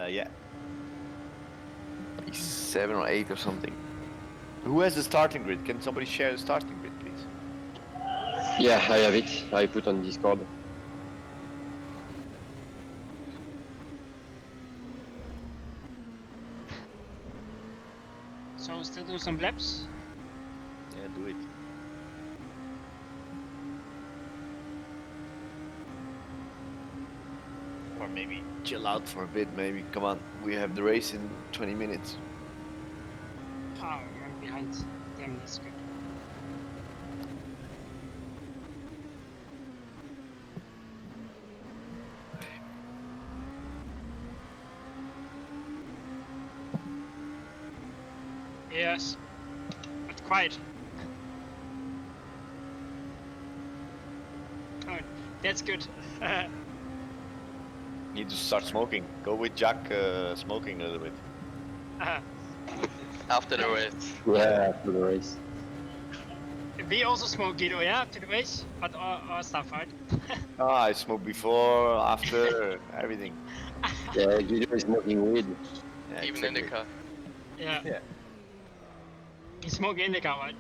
Yeah. He's 7 or 8 or something. Who has the starting grid? Can somebody share the starting grid, please? Yeah, I have it. I put on Discord. So still do some laps. Yeah, do it. Or maybe chill out for a bit, maybe. Come on, we have the race in 20 minutes. Oh, I'm behind. Damn, that's good. Yes, but quiet. Oh, that's good. Need to start smoking. Go with Jack smoking a little bit. After the race. Yeah, after the race. We also smoke Guido, yeah, after the race, but our stuff, right? I smoked before, after, everything. Yeah, Guido is smoking weed. Yeah, Even in the exactly. car. Yeah. Yeah. You smoke in the car, right?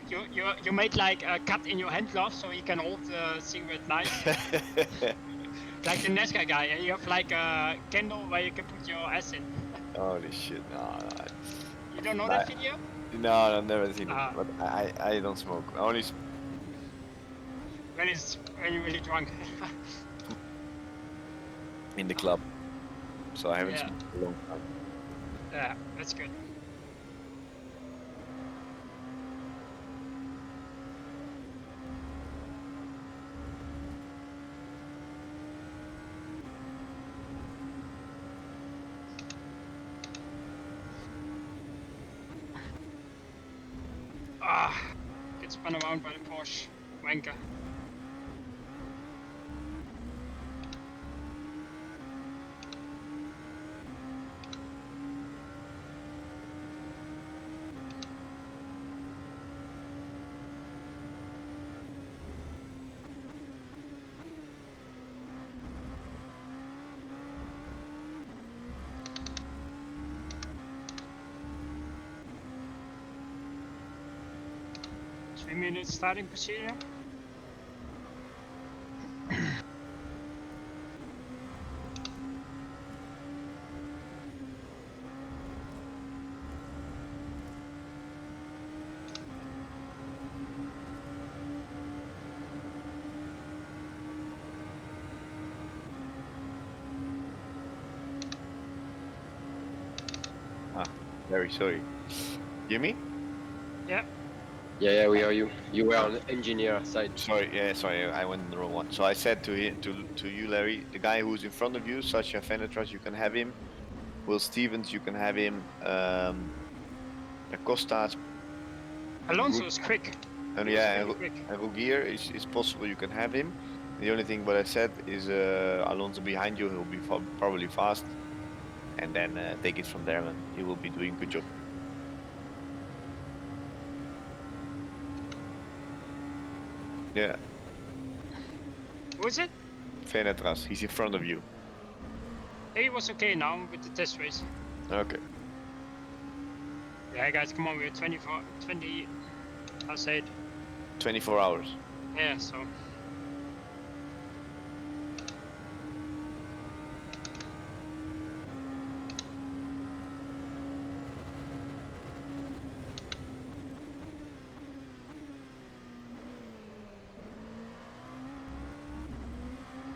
You made like a cut in your hand glove so you can hold the cigarette nice. Like the NASCAR guy, and you have like a candle where you can put your ass in. Holy shit! No, You don't know no, that video? no, I've never seen it. Ah. But I don't smoke. I only When you're really drunk. in the club, so I haven't Yeah. smoked for a long time. Yeah, that's good. Ah, get spun around by the Porsche wanker. Minutes starting procedure. Very sorry. You me? Yeah. Yeah, we are you. You were on the engineer side. Sorry, yeah, sorry, I went in the wrong one. So I said to you, Larry, the guy who's in front of you, Sasha Fenetras, you can have him. Will Stevens, you can have him. Acosta, Alonso is quick. and He was yeah, really quick. and Rugier is possible you can have him. The only thing what I said is Alonso behind you, he'll be probably fast, and then take it from there, man. He will be doing good job. Yeah, Who is it? Fenetras, he's in front of you. He was okay now with the test race. Okay. Yeah, guys, come on, we're 20, I said. 24 hours. Yeah, so.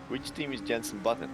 Which team is Jensen Button?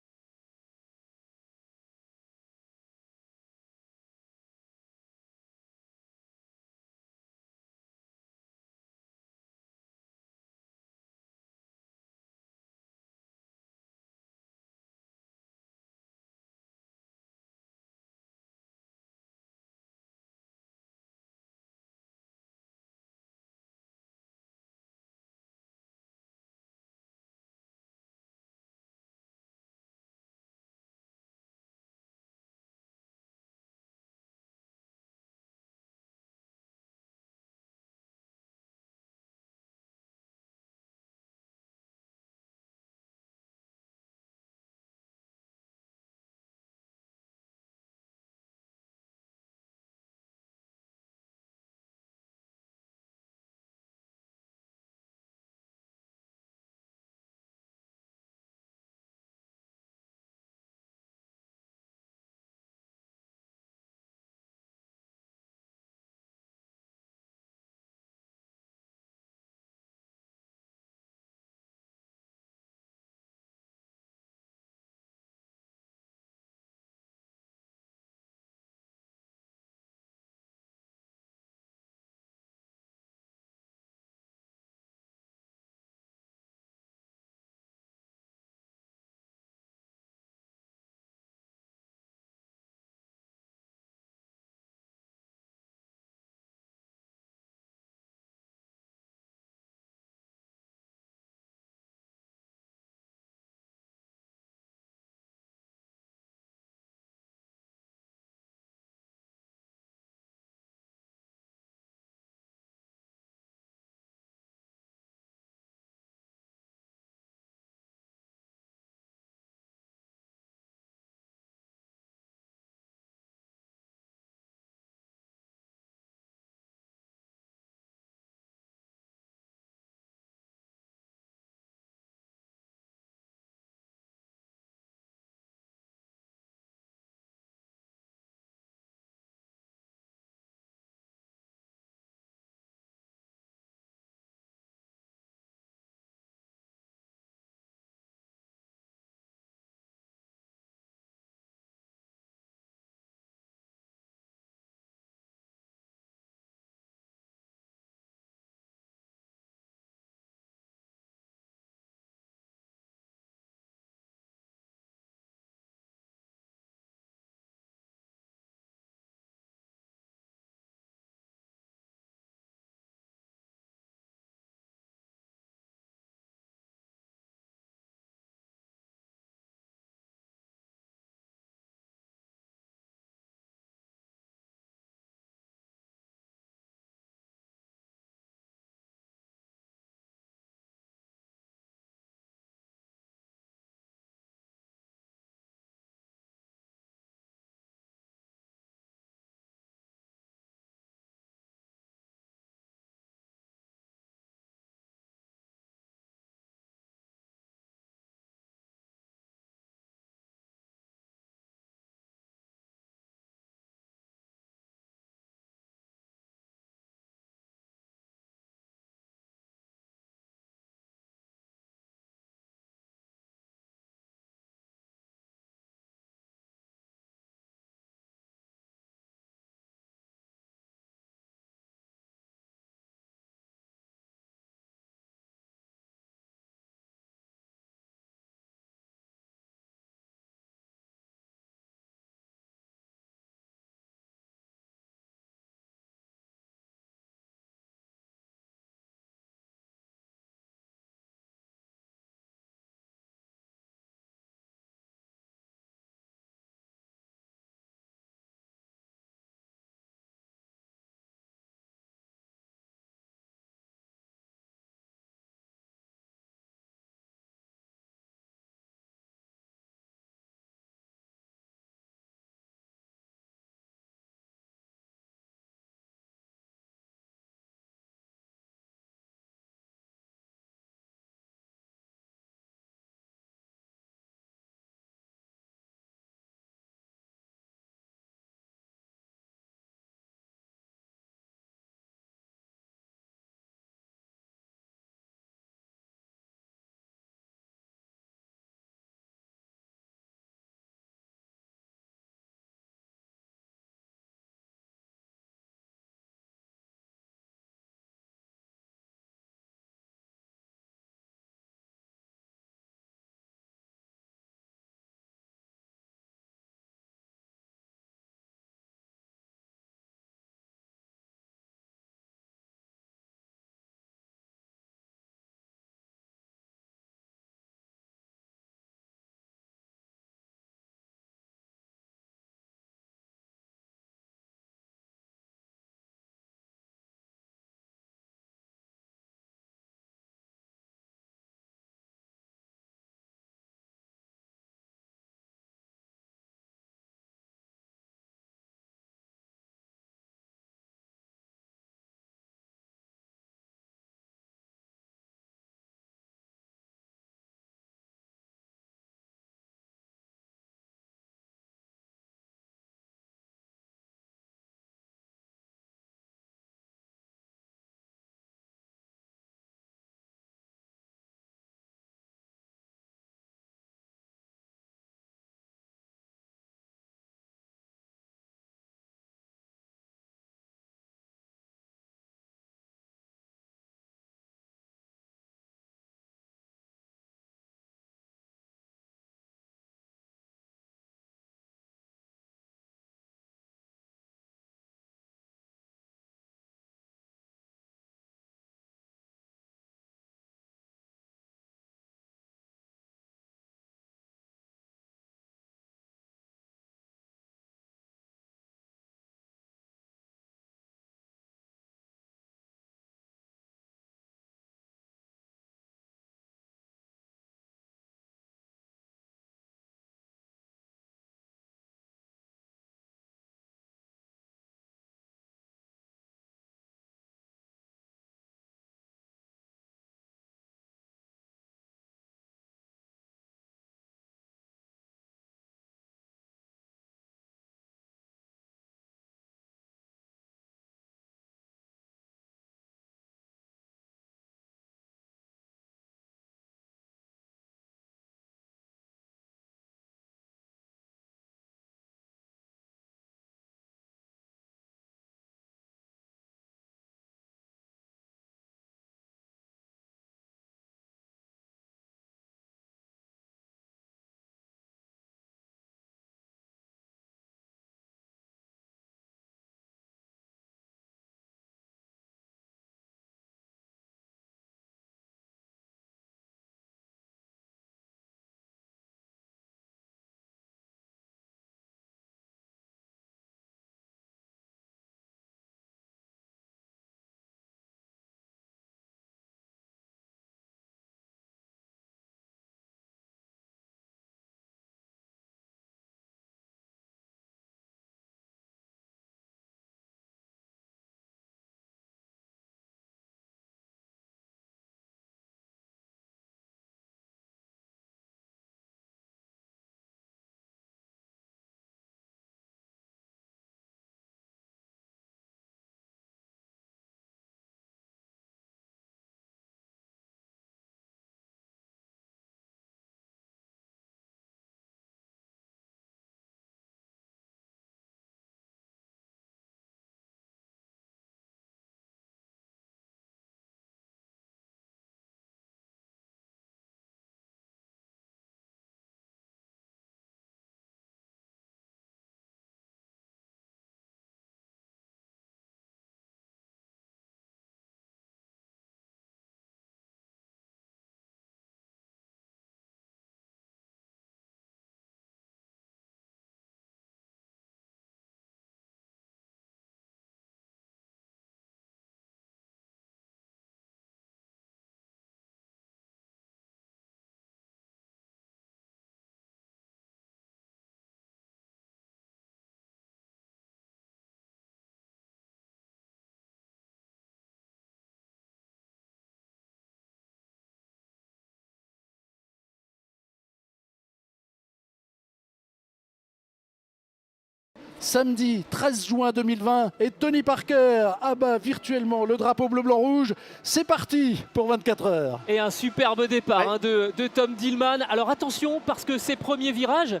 samedi 13 juin 2020 et Tony Parker abat virtuellement le drapeau bleu-blanc-rouge. C'est parti pour 24 heures. Et un superbe départ hein, de Tom Dillman. Alors attention parce que ces premiers virages,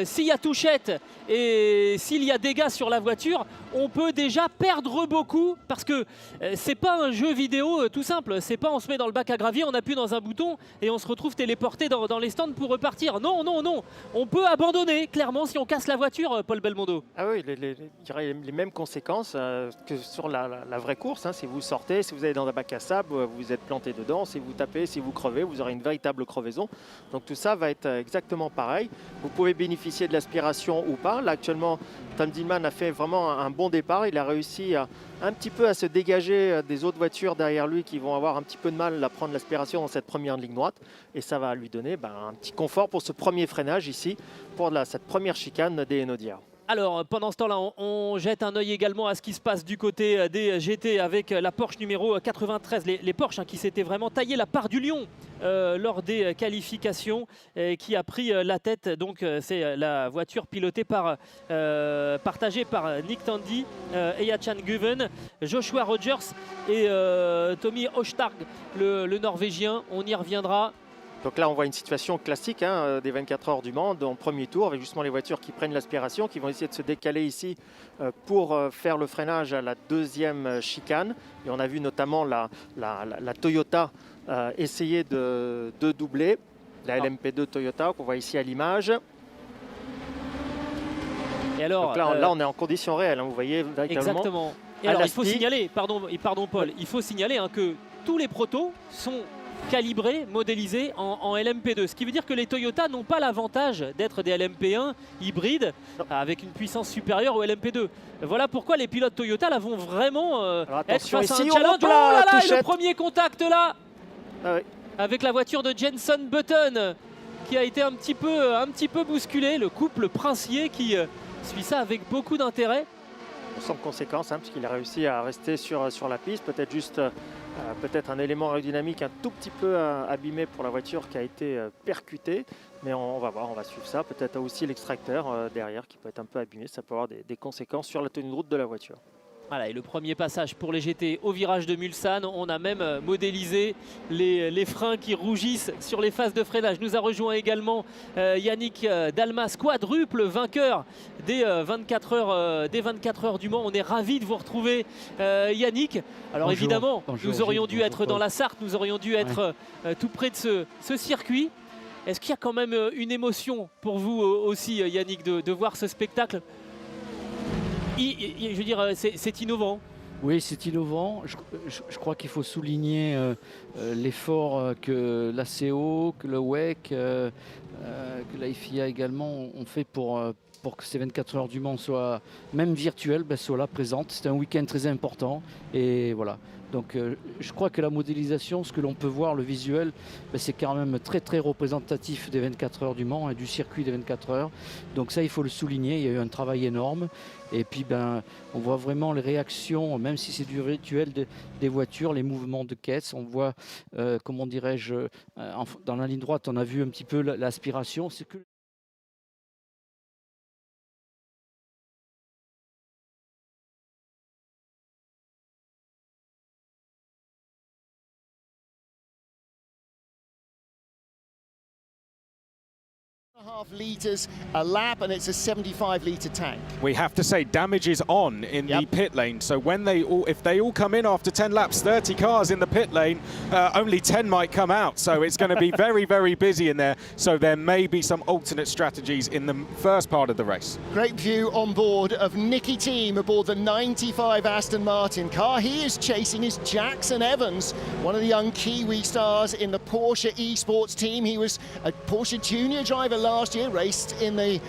s'il y a touchette et s'il y a dégâts sur la voiture, on peut déjà perdre beaucoup parce que c'est pas un jeu vidéo tout simple. C'est pas on se met dans le bac à gravier, on appuie dans un bouton et on se retrouve téléporté dans les stands pour repartir. Non, non, non. On peut abandonner clairement si on casse la voiture, Paul Belmondo. Ah oui, les mêmes conséquences que sur la vraie course. Hein. Si vous sortez, si vous allez dans un bac à sable, vous êtes planté dedans. Si vous tapez, si vous crevez, vous aurez une véritable crevaison. Donc tout ça va être exactement pareil. Vous pouvez bénéficier de l'aspiration ou pas. Là actuellement, Tom Dillman a fait vraiment un bon départ. Il a réussi un petit peu à se dégager des autres voitures derrière lui qui vont avoir un petit peu de mal à prendre l'aspiration dans cette première ligne droite. Et ça va lui donner un petit confort pour ce premier freinage ici, pour cette première chicane des Enodières. Alors pendant ce temps-là, on jette un œil également à ce qui se passe du côté des GT avec la Porsche numéro 93. Les Porsche hein, qui s'étaient vraiment taillé la part du lion lors des qualifications qui a pris la tête. Donc c'est la voiture pilotée partagée par Nick Tandy, Eyachan Guven, Joshua Rogers et Tommy Hochstark, le Norvégien. On y reviendra. Donc là, on voit une situation classique hein, des 24 heures du Mans dans le premier tour, avec justement les voitures qui prennent l'aspiration, qui vont essayer de se décaler ici pour faire le freinage à la deuxième chicane. Et on a vu notamment la Toyota essayer de doubler, la LMP2 Toyota qu'on voit ici à l'image. Et alors, donc là, on est en conditions réelles, hein, vous voyez véritablement. Exactement. Et alors, il faut signaler, pardon Paul, il faut signaler hein, que tous les protos sont calibrés, modélisés en LMP2. Ce qui veut dire que les Toyota n'ont pas l'avantage d'être des LMP1 hybrides avec une puissance supérieure au LMP2. Voilà pourquoi les pilotes Toyota là, vont vraiment être face à un challenge. Oh là là, et le premier contact là avec la voiture de Jenson Button qui a été un petit peu bousculé. Le couple princier qui suit ça avec beaucoup d'intérêt. Sans conséquence, hein, puisqu'il a réussi à rester sur la piste, peut-être juste peut-être un élément aérodynamique un tout petit peu abîmé pour la voiture qui a été percutée, mais on va voir, on va suivre ça. Peut-être aussi l'extracteur derrière qui peut être un peu abîmé, ça peut avoir des conséquences sur la tenue de route de la voiture. Voilà, et le premier passage pour les GT au virage de Mulsanne. On a même modélisé les freins qui rougissent sur les phases de freinage. Nous a rejoint également Yannick Dalmas, quadruple vainqueur des 24 heures du Mans. On est ravis de vous retrouver Yannick. Alors bonjour, évidemment, nous aurions dû être dans la Sarthe, nous aurions dû être tout près de ce circuit. Est-ce qu'il y a quand même une émotion pour vous aussi Yannick de voir ce spectacle? Je veux dire, c'est innovant. Oui, c'est innovant. Je crois qu'il faut souligner l'effort que l'ACO, que le WEC, que la FIA également ont fait pour que ces 24 heures du Mans soient, même virtuelles, soient là présentes. C'est un week-end très important et voilà. Donc je crois que la modélisation, ce que l'on peut voir, le visuel, c'est quand même très très représentatif des 24 heures du Mans et du circuit des 24 heures. Donc ça, il faut le souligner, il y a eu un travail énorme. Et puis on voit vraiment les réactions, même si c'est du virtuel des voitures, les mouvements de caisse. On voit, comment dirais-je, dans la ligne droite, on a vu un petit peu l'aspiration. C'est que .5 litres a lap, and it's a 75-litre tank. We have to say damage is on in the pit lane, so when if they all come in after 10 laps, 30 cars in the pit lane, only 10 might come out, so it's going to be very, very busy in there. So there may be some alternate strategies in the first part of the race. Great view on board of Nicky Team aboard the 95 Aston Martin car. He is chasing is Jackson Evans, one of the young Kiwi stars in the Porsche Esports team. He was a Porsche Junior driver last year, raced in the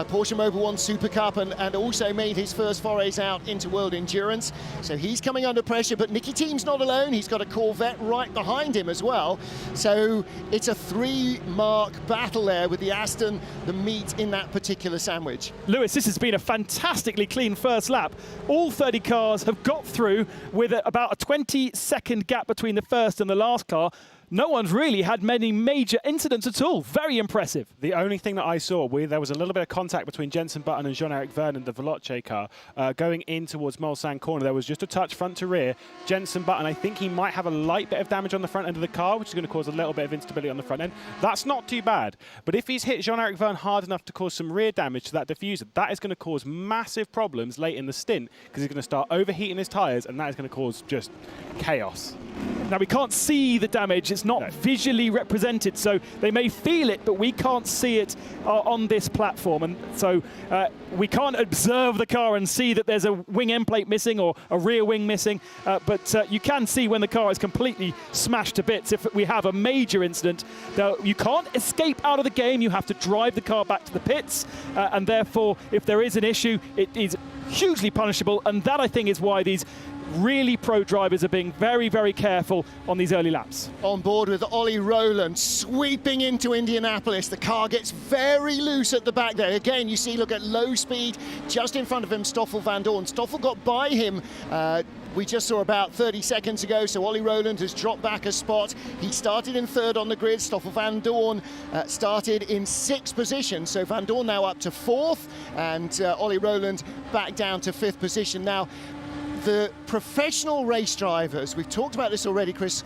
Porsche Mobil 1 Super Cup and also made his first forays out into World Endurance. So he's coming under pressure, but Nicky Team's not alone. He's got a Corvette right behind him as well. So it's a 3-mark battle there with the Aston, the meat in that particular sandwich. Lewis, this has been a fantastically clean first lap. All 30 cars have got through with about a 20-second gap between the first and the last car. no one's really had many major incidents at all. Very impressive. The only thing that I saw, there was a little bit of contact between Jenson Button and Jean-Eric Vernon, the Veloce car, going in towards Mulsanne corner. There was just a touch front to rear. Jenson Button, I think he might have a light bit of damage on the front end of the car, which is going to cause a little bit of instability on the front end. That's not too bad. But if he's hit Jean-Eric Vernon hard enough to cause some rear damage to that diffuser, that is going to cause massive problems late in the stint, because he's going to start overheating his tyres, and that is going to cause just chaos. Now, we can't see the damage. It's not visually represented, so they may feel it, but we can't see it on this platform. And so we can't observe the car and see that there's a wing end plate missing or a rear wing missing, but you can see when the car is completely smashed to bits. If we have a major incident, you can't escape out of the game. You have to drive the car back to the pits, and therefore, if there is an issue, it is hugely punishable, and that, I think, is why these really pro drivers are being very, very careful on these early laps. On board with Ollie Rowland, sweeping into Indianapolis. The car gets very loose at the back there. Again, you see, look at low speed, just in front of him, Stoffel van Dorn. Stoffel got by him, we just saw about 30 seconds ago, so Ollie Rowland has dropped back a spot. He started in third on the grid. Stoffel van Dorn started in 6th position, so van Dorn now up to 4th, and Ollie Rowland back down to 5th position. Now, the professional race drivers, we've talked about this already, Chris,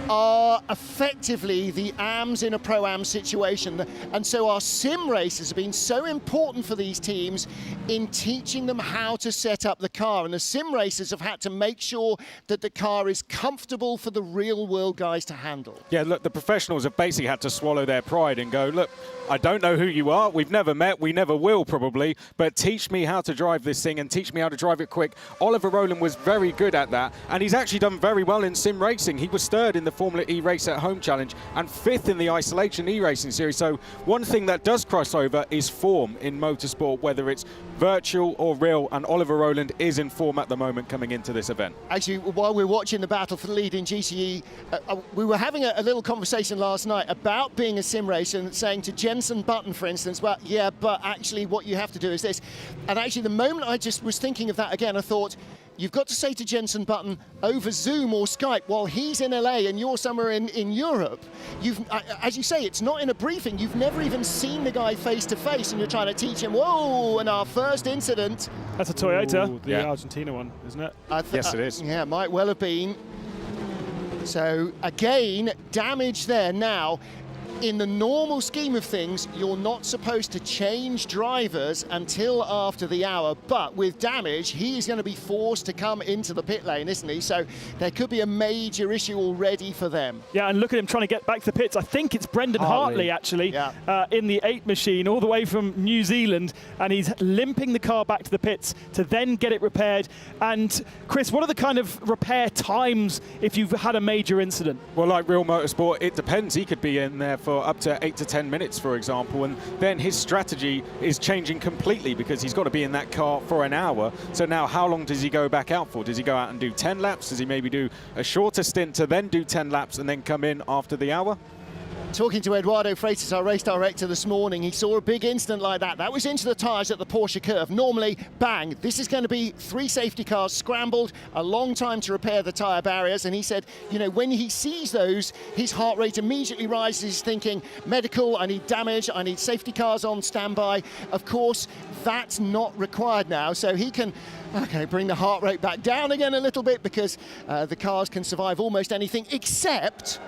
are effectively the AMs in a Pro-Am situation. And so our sim races have been so important for these teams in teaching them how to set up the car. And the sim racers have had to make sure that the car is comfortable for the real world guys to handle. Yeah, look, the professionals have basically had to swallow their pride and go, look, I don't know who you are. We've never met. We never will, probably. But teach me how to drive this thing and teach me how to drive it quick. Oliver Rowland was very good at that. And he's actually done very well in sim racing. He was 3rd in the Formula E Race at Home Challenge and 5th in the Isolation E-Racing Series. So one thing that does cross over is form in motorsport, whether it's virtual or real. And Oliver Rowland is in form at the moment coming into this event. Actually, while we're watching the battle for the lead in GCE, we were having a little conversation last night about being a sim racer and saying to Jenson Button, for instance, well, yeah, but actually what you have to do is this. And actually, the moment I just was thinking of that again, I thought, you've got to say to Jenson Button over Zoom or Skype while he's in LA and you're somewhere in Europe. As you say, it's not in a briefing. You've never even seen the guy face to face and you're trying to teach him, whoa, and our first incident. That's a Toyota. Ooh, the Argentina one, isn't it? Yes, it is. Yeah, might well have been. So again, damage there. Now, in the normal scheme of things, you're not supposed to change drivers until after the hour, but with damage, he's going to be forced to come into the pit lane, isn't he? So there could be a major issue already for them. Yeah, and look at him trying to get back to the pits. I think it's Brendan Hartley actually, in the 8 machine, all the way from New Zealand, and he's limping the car back to the pits to then get it repaired. And Chris, what are the kind of repair times if you've had a major incident? Well, like real motorsport, it depends. He could be in there for up to 8 to 10 minutes, for example, and then his strategy is changing completely because he's got to be in that car for an hour. So now how long does he go back out for? Does he go out and do 10 laps? Does he maybe do a shorter stint to then do 10 laps and then come in after the hour? Talking to Eduardo Freitas, our race director, this morning, he saw a big incident like that. That was into the tyres at the Porsche curve. Normally, bang, this is going to be 3 safety cars scrambled, a long time to repair the tyre barriers. And he said, you know, when he sees those, his heart rate immediately rises. He's thinking, medical, I need damage, I need safety cars on standby. Of course, that's not required now. So he can, okay, bring the heart rate back down again a little bit because the cars can survive almost anything except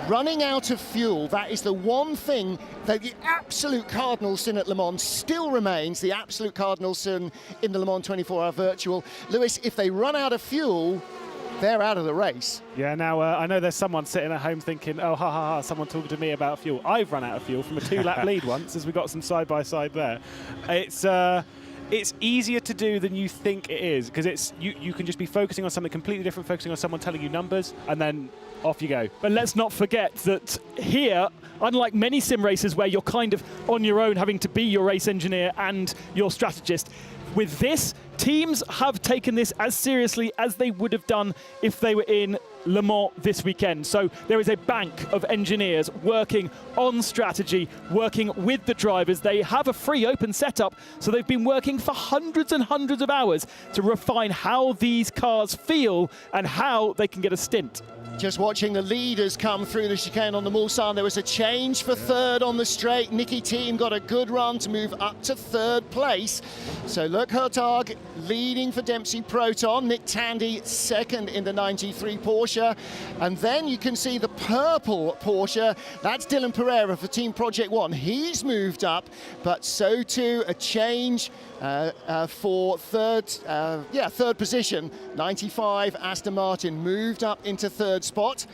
running out of fuel. That is the one thing that the absolute cardinal sin at Le Mans still remains, the absolute cardinal sin in the Le Mans 24-hour virtual. Lewis, if they run out of fuel, they're out of the race. Yeah, now I know there's someone sitting at home thinking, oh, ha, ha, ha, someone talking to me about fuel. I've run out of fuel from a 2-lap lead once, as we got some side-by-side there. It's easier to do than you think it is, because it's you can just be focusing on something completely different, focusing on someone telling you numbers, and then off you go. But let's not forget that here, unlike many sim races where you're kind of on your own having to be your race engineer and your strategist, with this, teams have taken this as seriously as they would have done if they were in Le Mans this weekend. So there is a bank of engineers working on strategy, working with the drivers. They have a free open setup, so they've been working for hundreds and hundreds of hours to refine how these cars feel and how they can get a stint. Just watching the leaders come through the chicane on the Mulsanne. There was a change for third on the straight. Nicky Team got a good run to move up to third place. So look, Hertog leading for Dempsey Proton. Nick Tandy second in the 93 Porsche. And then you can see the purple Porsche. That's Dylan Pereira for Team Project One. He's moved up, but so too a change for third position. 95 Aston Martin moved up into third spot.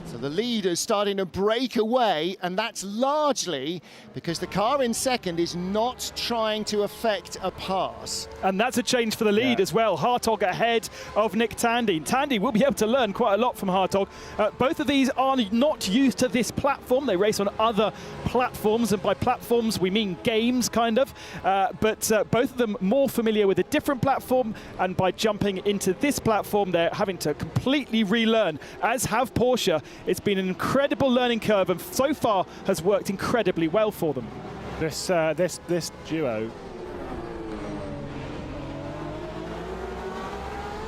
So the leader's starting to break away, and that's largely because the car in second is not trying to affect a pass. And that's a change for the lead as well. Hartog ahead of Nick Tandy. Tandy will be able to learn quite a lot from Hartog. Both of these are not used to this platform. They race on other platforms, and by platforms we mean games, kind of. But both of them more familiar with a different platform, and by jumping into this platform, they're having to completely relearn, as have Porsche. It's been an incredible learning curve, and so far has worked incredibly well for them. This duo.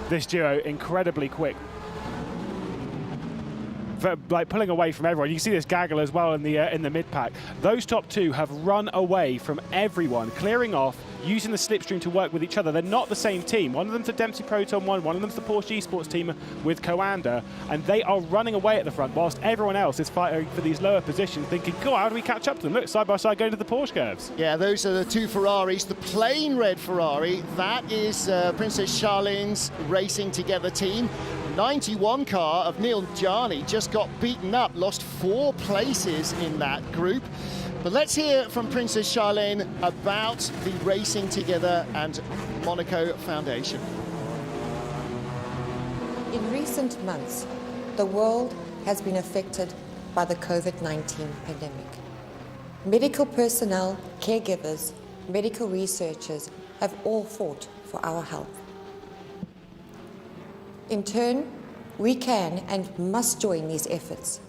This duo incredibly quick. Like pulling away from everyone. You can see this gaggle as well in the mid pack. Those top two have run away from everyone, clearing off, using the slipstream to work with each other. They're not the same team. One of them's the Dempsey Proton one of them's the Porsche Esports team with Coanda, and they are running away at the front whilst everyone else is fighting for these lower positions, thinking, "God, how do we catch up to them?" Look, side by side going to the Porsche curves. Yeah, those are the two Ferraris. The plain red Ferrari, that is Princess Charlene's Racing Together team. 91 car of Neil Jarni just got beaten up, lost 4 places in that group. But let's hear from Princess Charlene about the Racing Together and Monaco Foundation. In recent months, the world has been affected by the COVID-19 pandemic. Medical personnel, caregivers, medical researchers have all fought for our health. In turn, we can and must join these efforts.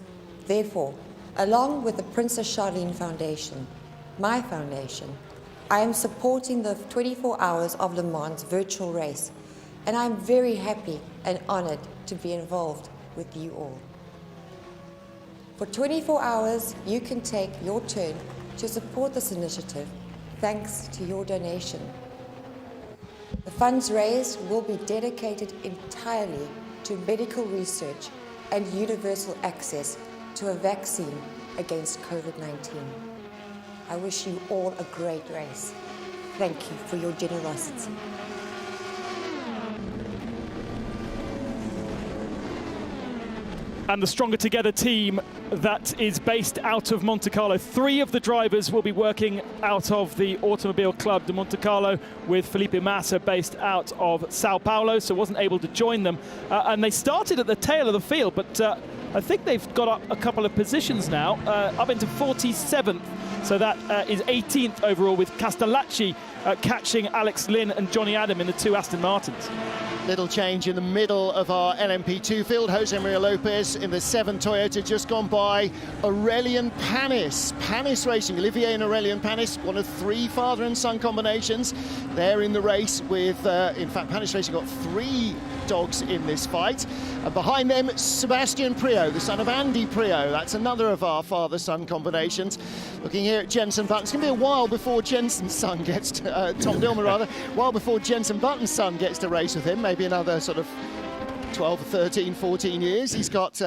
Therefore, along with the Princess Charlene Foundation, my foundation, I am supporting the 24 Hours of Le Mans virtual race, and I'm very happy and honored to be involved with you all. For 24 hours, you can take your turn to support this initiative thanks to your donation. The funds raised will be dedicated entirely to medical research and universal access to a vaccine against COVID-19. I wish you all a great race. Thank you for your generosity. And the Stronger Together team that is based out of Monte Carlo. 3 of the drivers will be working out of the Automobile Club de Monte Carlo, with Felipe Massa based out of Sao Paulo, so wasn't able to join them. And they started at the tail of the field, but I think they've got up a couple of positions now, up into 47th. So that is 18th overall, with Castellacci catching Alex Lynn and Johnny Adam in the 2 Aston Martins. Little change in the middle of our LMP2 field. Jose Maria Lopez in the 7 Toyota, just gone by Aurelian Panis. Panis Racing, Olivier and Aurelian Panis, one of 3 father and son combinations. They're in the race with, in fact, Panis Racing got 3 dogs in this fight. And behind them, Sebastian Priaulx, the son of Andy Priaulx. That's another of our father-son combinations. Looking here at Jenson Button. It's going to be a while before Jenson's son gets to, Tom Dillman rather, while before Jenson Button's son gets to race with him. Maybe another sort of 12, 13, 14 years. He's got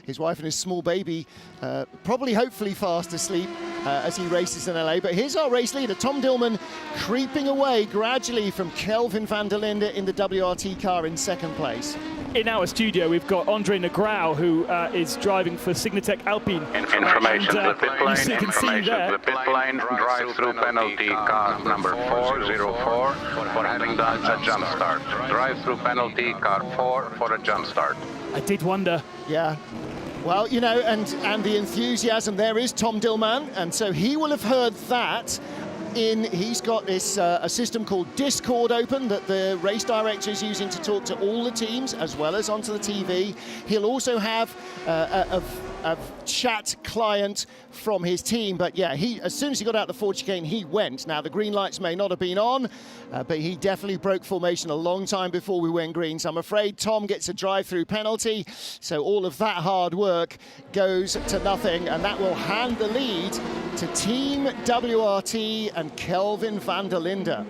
his wife and his small baby probably hopefully fast asleep as he races in LA. But here's our race leader, Tom Dillman, creeping away gradually from Kelvin van der Linde in the WRT car in 2nd place. In our studio, we've got Andre Negrão, who is driving for Signatec Alpine. Information to the pit lane. Information to the pit lane. Drive-through penalty, car number 404 for having done a jump start. Drive-through penalty, car 4 for a jump start. I did wonder. Yeah. Well, you know, and the enthusiasm there is Tom Dillman, and so he will have heard that. in. He's got this a system called Discord open that the race director is using to talk to all the teams as well as onto the TV. He'll also have a chat client from his team, but yeah, as soon as he got out the Ford chicane, he went. Now the green lights may not have been on, but he definitely broke formation a long time before we went green. So I'm afraid Tom gets a drive-through penalty. So all of that hard work goes to nothing, and that will hand the lead to Team WRT and Kelvin van der Linde.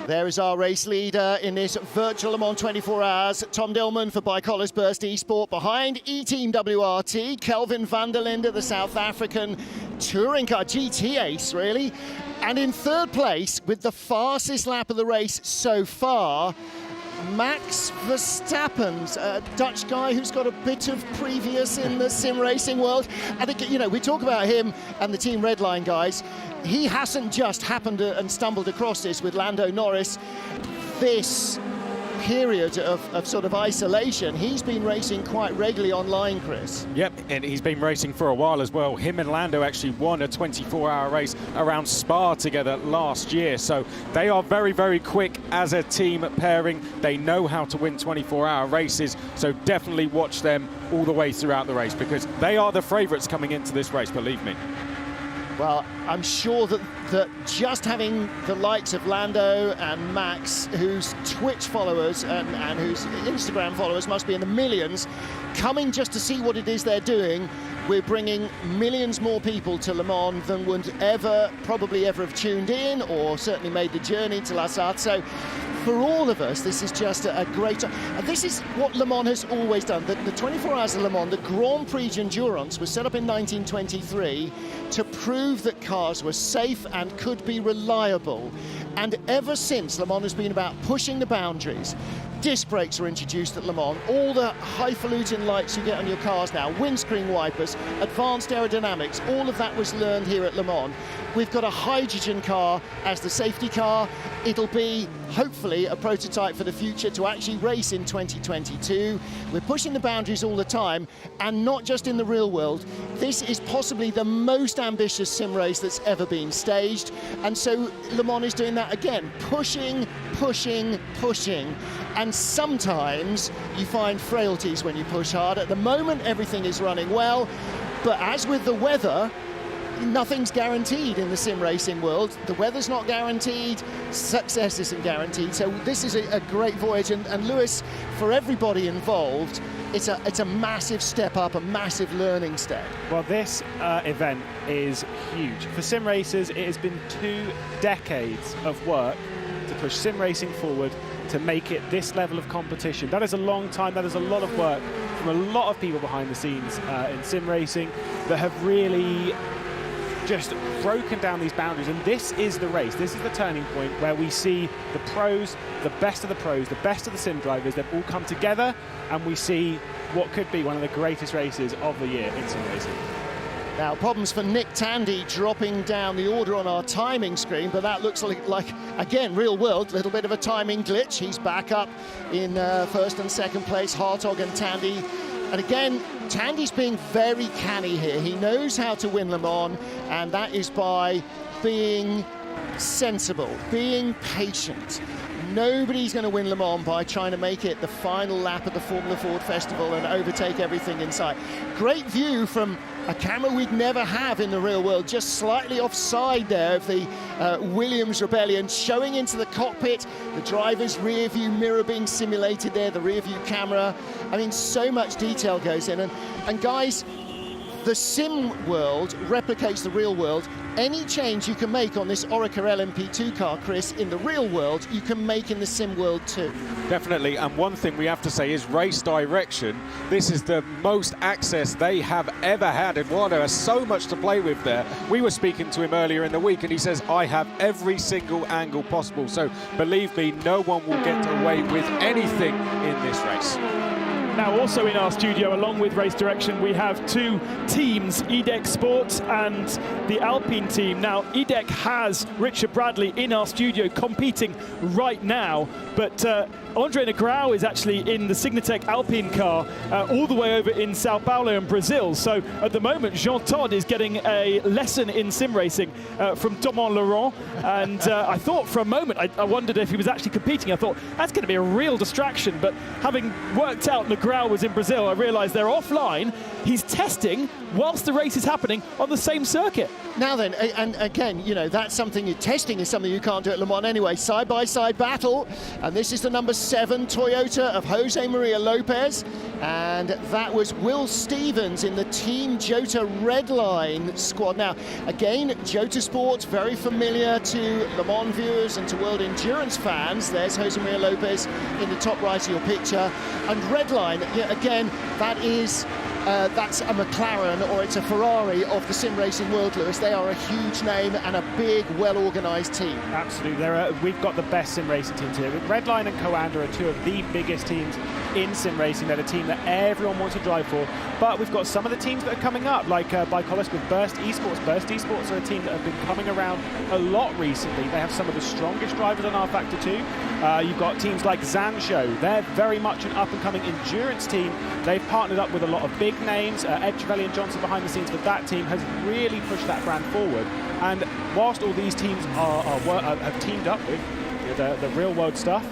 There is our race leader in this virtual Le Mans 24 hours, Tom Dillman for Bicolor's Burst Esport. Behind E-Team WRT, Kelvin van der Linde, the South African touring car, GT ace really. And in third place, with the fastest lap of the race so far, Max Verstappen's a Dutch guy who's got a bit of previous in the sim racing world. And you know, we talk about him and the Team Redline guys. He hasn't just happened and stumbled across this with Lando Norris. This period of sort of isolation, he's been racing quite regularly online, Chris. Yep, and he's been racing for a while as well. Him and Lando actually won a 24-hour race around Spa together last year. So they are very, very quick as a team pairing. They know how to win 24-hour races. So definitely watch them all the way throughout the race, because they are the favourites coming into this race, believe me. Well, I'm sure that just having the likes of Lando and Max, whose Twitch followers and whose Instagram followers must be in the millions, coming just to see what it is they're doing, we're bringing millions more people to Le Mans than would probably ever have tuned in or certainly made the journey to La Sarthe. So for all of us, this is just a great... And this is what Le Mans has always done. The 24 Hours of Le Mans, the Grand Prix d'Endurance, was set up in 1923 to prove that cars were safe and could be reliable. And ever since, Le Mans has been about pushing the boundaries. Disc brakes were introduced at Le Mans, all the highfalutin lights you get on your cars now, windscreen wipers, advanced aerodynamics, all of that was learned here at Le Mans. We've got a hydrogen car as the safety car. It'll be, hopefully, a prototype for the future to actually race in 2022. We're pushing the boundaries all the time, and not just in the real world. This is possibly the most ambitious sim race that's ever been staged, and so Le Mans is doing that again, pushing, pushing, pushing. And sometimes you find frailties when you push hard. At the moment, everything is running well, but as with the weather, nothing's guaranteed in the sim racing world. The weather's not guaranteed, success isn't guaranteed. So this is a great voyage, and Lewis, for everybody involved, it's a massive step up, a massive learning step. Well, this event is huge. For sim racers, it has been 2 decades of work to push sim racing forward, to make it this level of competition. That is a long time, that is a lot of work from a lot of people behind the scenes in sim racing that have really just broken down these boundaries. And this is the race, this is the turning point where we see the pros, the best of the pros, the best of the sim drivers, they've all come together, and we see what could be one of the greatest races of the year in sim racing. Now, problems for Nick Tandy dropping down the order on our timing screen, but that looks like again, real world, little bit of a timing glitch. He's back up in first and second place, Hartog and Tandy. And again, Tandy's being very canny here. He knows how to win Le Mans, and that is by being sensible, being patient. Nobody's going to win Le Mans by trying to make it the final lap of the Formula Ford Festival and overtake everything in sight. Great view from a camera we'd never have in the real world, just slightly offside there of the Williams Rebellion, showing into the cockpit, the driver's rear view mirror being simulated there, the rear view camera. I mean, so much detail goes in. And guys, the sim world replicates the real world. Any change you can make on this Oreca LMP2 car, Chris, in the real world, you can make in the sim world too. Definitely, and one thing we have to say is race direction. This is the most access they have ever had. Eduardo has so much to play with there. We were speaking to him earlier in the week, and he says, I have every single angle possible. So believe me, no one will get away with anything in this race. Now, also in our studio, along with Race Direction, we have two teams, EDEC Sports and the Alpine team. Now, EDEC has Richard Bradley in our studio competing right now, but Andre Negrão is actually in the Signatec Alpine car all the way over in Sao Paulo in Brazil. So at the moment, Jean Todt is getting a lesson in sim racing from Thomas Laurent. And I thought for a moment, I wondered if he was actually competing. I thought, that's going to be a real distraction. But having worked out Negrão was in Brazil, I realized they're offline. He's testing whilst the race is happening on the same circuit. Now then, and again, you know, that's something, testing is something you can't do at Le Mans anyway. Side-by-side battle, and this is the number 7 Toyota of Jose Maria Lopez, and that was Will Stevens in the Team Jota Redline squad. Now, again, Jota Sports, very familiar to Le Mans viewers and to World Endurance fans. There's Jose Maria Lopez in the top right of your picture, and Redline, yeah, again, that is that's a McLaren or it's a Ferrari of the sim racing world, Lewis. They are a huge name and a big, well-organised team. Absolutely. We've got the best sim racing teams here. Redline and Coanda are two of the biggest teams in sim racing. They're the team that everyone wants to drive for. But we've got some of the teams that are coming up, like Bicolis with Burst Esports. Burst Esports are a team that have been coming around a lot recently. They have some of the strongest drivers on R-Factor 2. You've got teams like Zansho. They're very much an up-and-coming endurance team. They've partnered up with a lot of big names. Ed Trevelyan Johnson behind the scenes with that team has really pushed that brand forward. And whilst all these teams have teamed up with the real-world stuff,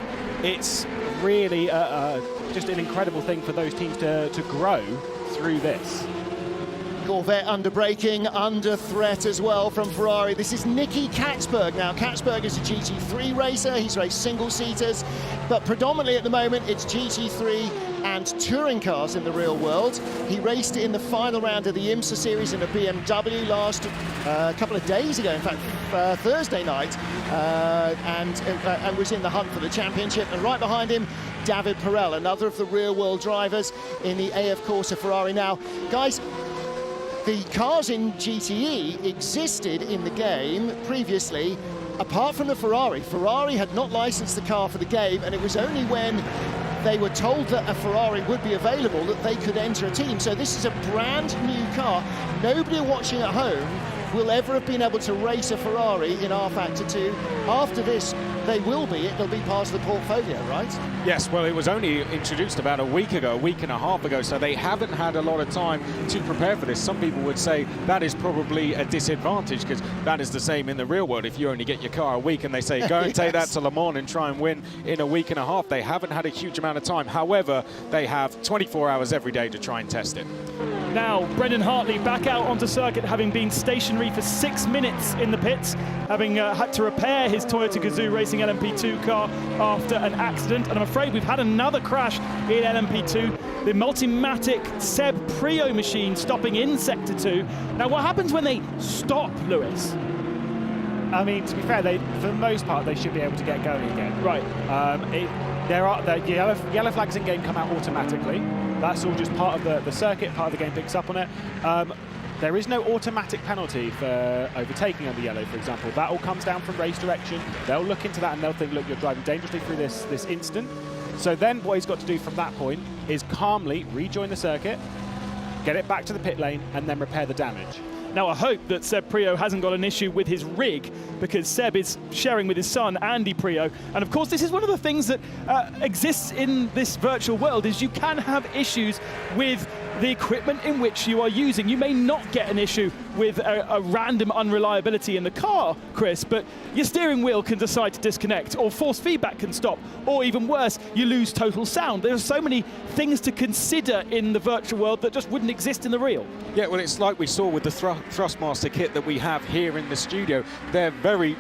it's really just an incredible thing for those teams to grow through this. Corvette under braking, under threat as well from Ferrari. This is Nicky Katzberg. Now, Katzberg is a GT3 racer. He's raced single-seaters, but predominantly at the moment it's GT3 and touring cars in the real world. He raced in the final round of the IMSA series in a BMW last couple of days ago, in fact, Thursday night, and was in the hunt for the championship. And right behind him, David Perel, another of the real-world drivers in the AF Corsa Ferrari. Now, guys, the cars in GTE existed in the game previously, apart from the Ferrari. Ferrari had not licensed the car for the game, and it was only when they were told that a Ferrari would be available that they could enter a team. So this is a brand new car. Nobody watching at home will ever have been able to race a Ferrari in R-Factor 2. After this, they will be. It'll be part of the portfolio, right? Yes, well, it was only introduced about a week and a half ago, so they haven't had a lot of time to prepare for this. Some people would say that is probably a disadvantage, because that is the same in the real world. If you only get your car a week and they say, go and yes. take that to Le Mans and try and win in a week and a half, they haven't had a huge amount of time. However, they have 24 hours every day to try and test it. Now, Brendan Hartley back out onto circuit, having been stationary for 6 minutes in the pits, having had to repair his Toyota Gazoo Racing LMP2 car after an accident. And I'm afraid we've had another crash in LMP2. The Multimatic Seb Prio machine stopping in Sector 2. Now, what happens when they stop, Lewis? I mean, to be fair, for the most part, they should be able to get going again. Right. The yellow flags in game come out automatically. That's all just part of the circuit, part of the game picks up on it. There is no automatic penalty for overtaking under yellow, for example. That all comes down from race direction. They'll look into that and they'll think, look, you're driving dangerously through this instant. So then what he's got to do from that point is calmly rejoin the circuit, get it back to the pit lane, and then repair the damage. Now, I hope that Seb Prio hasn't got an issue with his rig, because Seb is sharing with his son, Andy Prio. And of course, this is one of the things that exists in this virtual world, is you can have issues with the equipment in which you are using. You may not get an issue with a random unreliability in the car, Chris, but your steering wheel can decide to disconnect, or force feedback can stop, or even worse, you lose total sound. There are so many things to consider in the virtual world that just wouldn't exist in the real. Yeah, well, it's like we saw with the Thrustmaster kit that we have here in the studio. They're very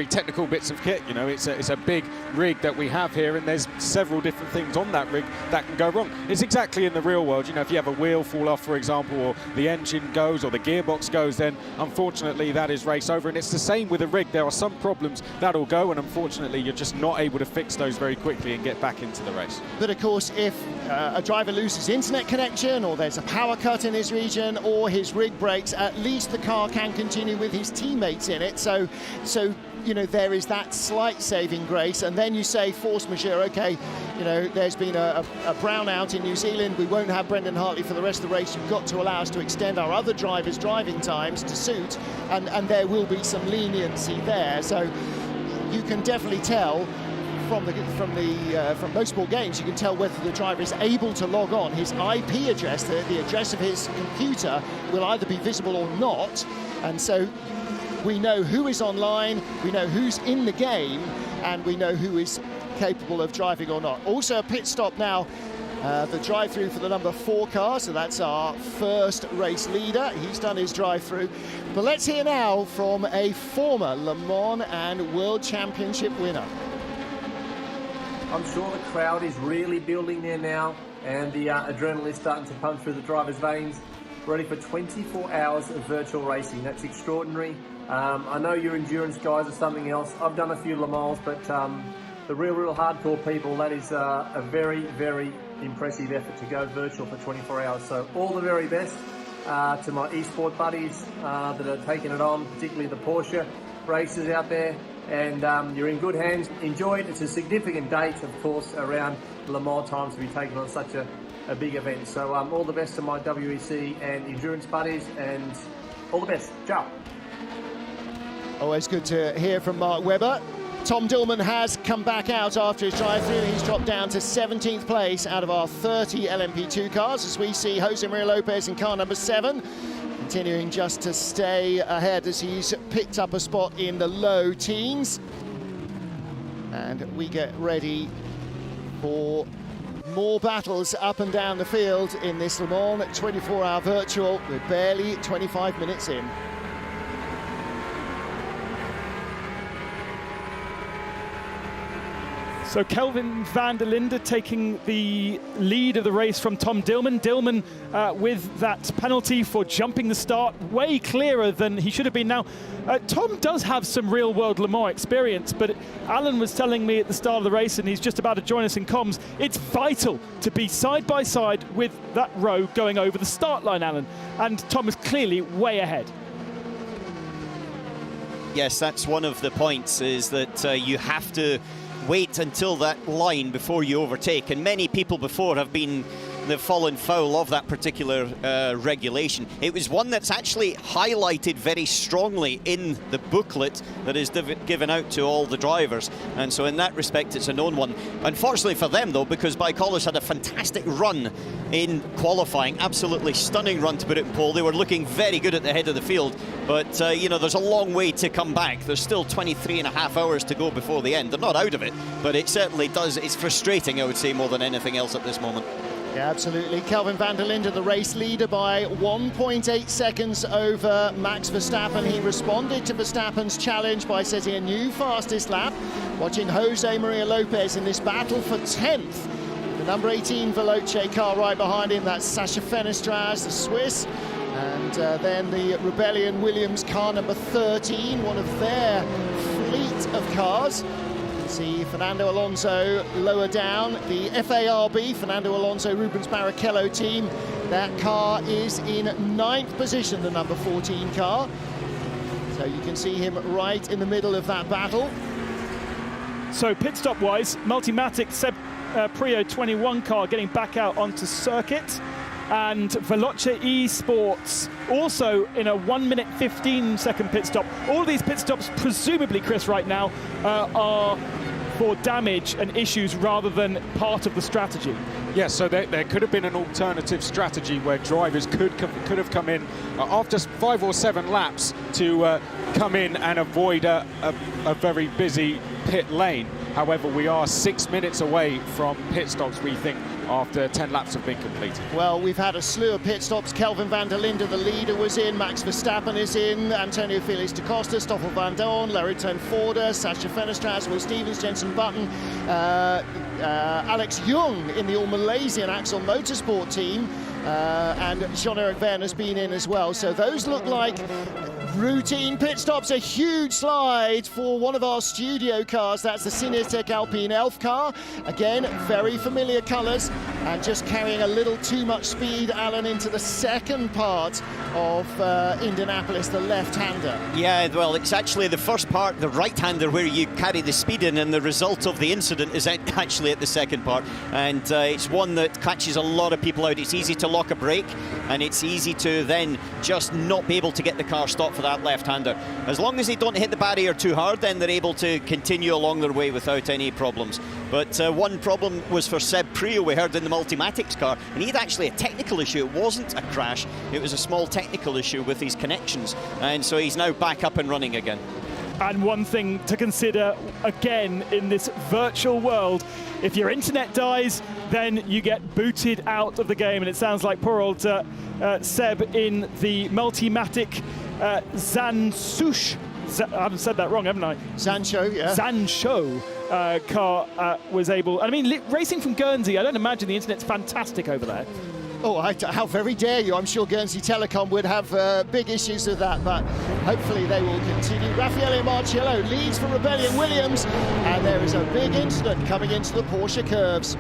technical bits of kit. You know, it's a big rig that we have here, and there's several different things on that rig that can go wrong. It's exactly in the real world. You know, if you have a wheel fall off, for example, or the engine goes or the gearbox goes, then unfortunately that is race over. And it's the same with a rig. There are some problems that'll go, and unfortunately you're just not able to fix those very quickly and get back into the race. But of course, if a driver loses internet connection, or there's a power cut in his region, or his rig breaks, at least the car can continue with his teammates in it. So you know, there is that slight saving grace, and then you say force majeure, okay, you know, there's been a brownout in New Zealand, we won't have Brendan Hartley for the rest of the race, you've got to allow us to extend our other drivers' driving times to suit, and there will be some leniency there. So you can definitely tell from Motorsport Games, you can tell whether the driver is able to log on. His IP address, the address of his computer, will either be visible or not, and so we know who is online, we know who's in the game, and we know who is capable of driving or not. Also a pit stop now, the drive-through for the number 4 car, so that's our first race leader. He's done his drive-through. But let's hear now from a former Le Mans and World Championship winner. I'm sure the crowd is really building there now, and the adrenaline is starting to pump through the driver's veins. Ready for 24 hours of virtual racing. That's extraordinary. I know your endurance guys are something else. I've done a few Le Mans, but the real hardcore people, that is a very, very impressive effort to go virtual for 24 hours. So all the very best to my eSport buddies that are taking it on, particularly the Porsche racers out there. And you're in good hands. Enjoy it. It's a significant date, of course, around Le Mans times to be taking on such a big event. So all the best to my WEC and endurance buddies, and all the best. Ciao. Always good to hear from Mark Webber. Tom Dillman has come back out after his drive-through. He's dropped down to 17th place out of our 30 LMP2 cars, as we see Jose Maria Lopez in car number 7. Continuing just to stay ahead as he's picked up a spot in the low teens. And we get ready for more battles up and down the field in this Le Mans 24-hour virtual. We're barely 25 minutes in. So Kelvin van der Linde taking the lead of the race from Tom Dillman. Dillman with that penalty for jumping the start, way clearer than he should have been. Now, Tom does have some real-world Le Mans experience, but Alan was telling me at the start of the race, and he's just about to join us in comms, it's vital to be side by side with that row going over the start line, Alan. And Tom is clearly way ahead. Yes, that's one of the points, is that you have to wait until that line before you overtake, and many people before they've fallen foul of that particular regulation. It was one that's actually highlighted very strongly in the booklet that is given out to all the drivers, and so in that respect it's a known one. Unfortunately for them though, because Bike-Haulers had a fantastic run in qualifying, absolutely stunning run to put it in pole. They were looking very good at the head of the field, but you know, there's a long way to come back. There's still 23.5 hours to go before the end. They're not out of it, but it certainly does, it's frustrating, I would say, more than anything else at this moment. Yeah, absolutely. Kelvin van der Linde, the race leader, by 1.8 seconds over Max Verstappen. He responded to Verstappen's challenge by setting a new fastest lap. Watching Jose Maria Lopez in this battle for 10th. The number 18 Veloce car right behind him, that's Sacha Fenestraz, the Swiss. And then the Rebellion Williams car number 13, one of their fleet of cars. See Fernando Alonso lower down, the FARB, Fernando Alonso Rubens Barrichello team. That car is in 9th position, the number 14 car. So you can see him right in the middle of that battle. So pit stop wise, Multimatic Seb Prio 21 car getting back out onto circuit. And Veloce Esports also in a 1 minute 15 second pit stop. All of these pit stops, presumably, Chris, right now, are for damage and issues rather than part of the strategy. Yes, so there could have been an alternative strategy where drivers could have come in after 5 or 7 laps to come in and avoid a very busy pit lane. However, we are 6 minutes away from pit stops, we think, after 10 laps have been completed. Well, we've had a slew of pit stops. Kelvin van der Linde, the leader, was in. Max Verstappen is in. Antonio Felix da Costa, Stoffel van Dorn, Larry Forder, Sacha Fenestraz, Will Stevens, Jensen Button, Alex Young in the all-Malaysian Axel Motorsport team, and Jean-Eric Verne has been in as well. So those look like Routine pit stops, a huge slide for one of our studio cars. That's the Cinetec Alpine Elf car. Again, very familiar colours, and just carrying a little too much speed, Alan, into the second part of Indianapolis, the left-hander. Yeah, well, it's actually the first part, the right-hander, where you carry the speed in, and the result of the incident is actually at the second part. And it's one that catches a lot of people out. It's easy to lock a brake, and it's easy to then just not be able to get the car stopped for that left-hander. As long as they don't hit the barrier too hard, then they're able to continue along their way without any problems. But one problem was for Seb Prio, we heard in the Multimatics car, and he had actually a technical issue. It wasn't a crash, it was a small technical issue with his connections, and so he's now back up and running again. And one thing to consider, again, in this virtual world, if your internet dies, then you get booted out of the game. And it sounds like poor old Seb in the Multimatic Zanshush, I haven't said that wrong, haven't I? Zansho, yeah. Zansho car was able, I mean, racing from Guernsey, I don't imagine the internet's fantastic over there. Oh, how very dare you. I'm sure Guernsey Telecom would have big issues with that, but hopefully they will continue. Raffaele Marciello leads for Rebellion Williams, and there is a big incident coming into the Porsche curves.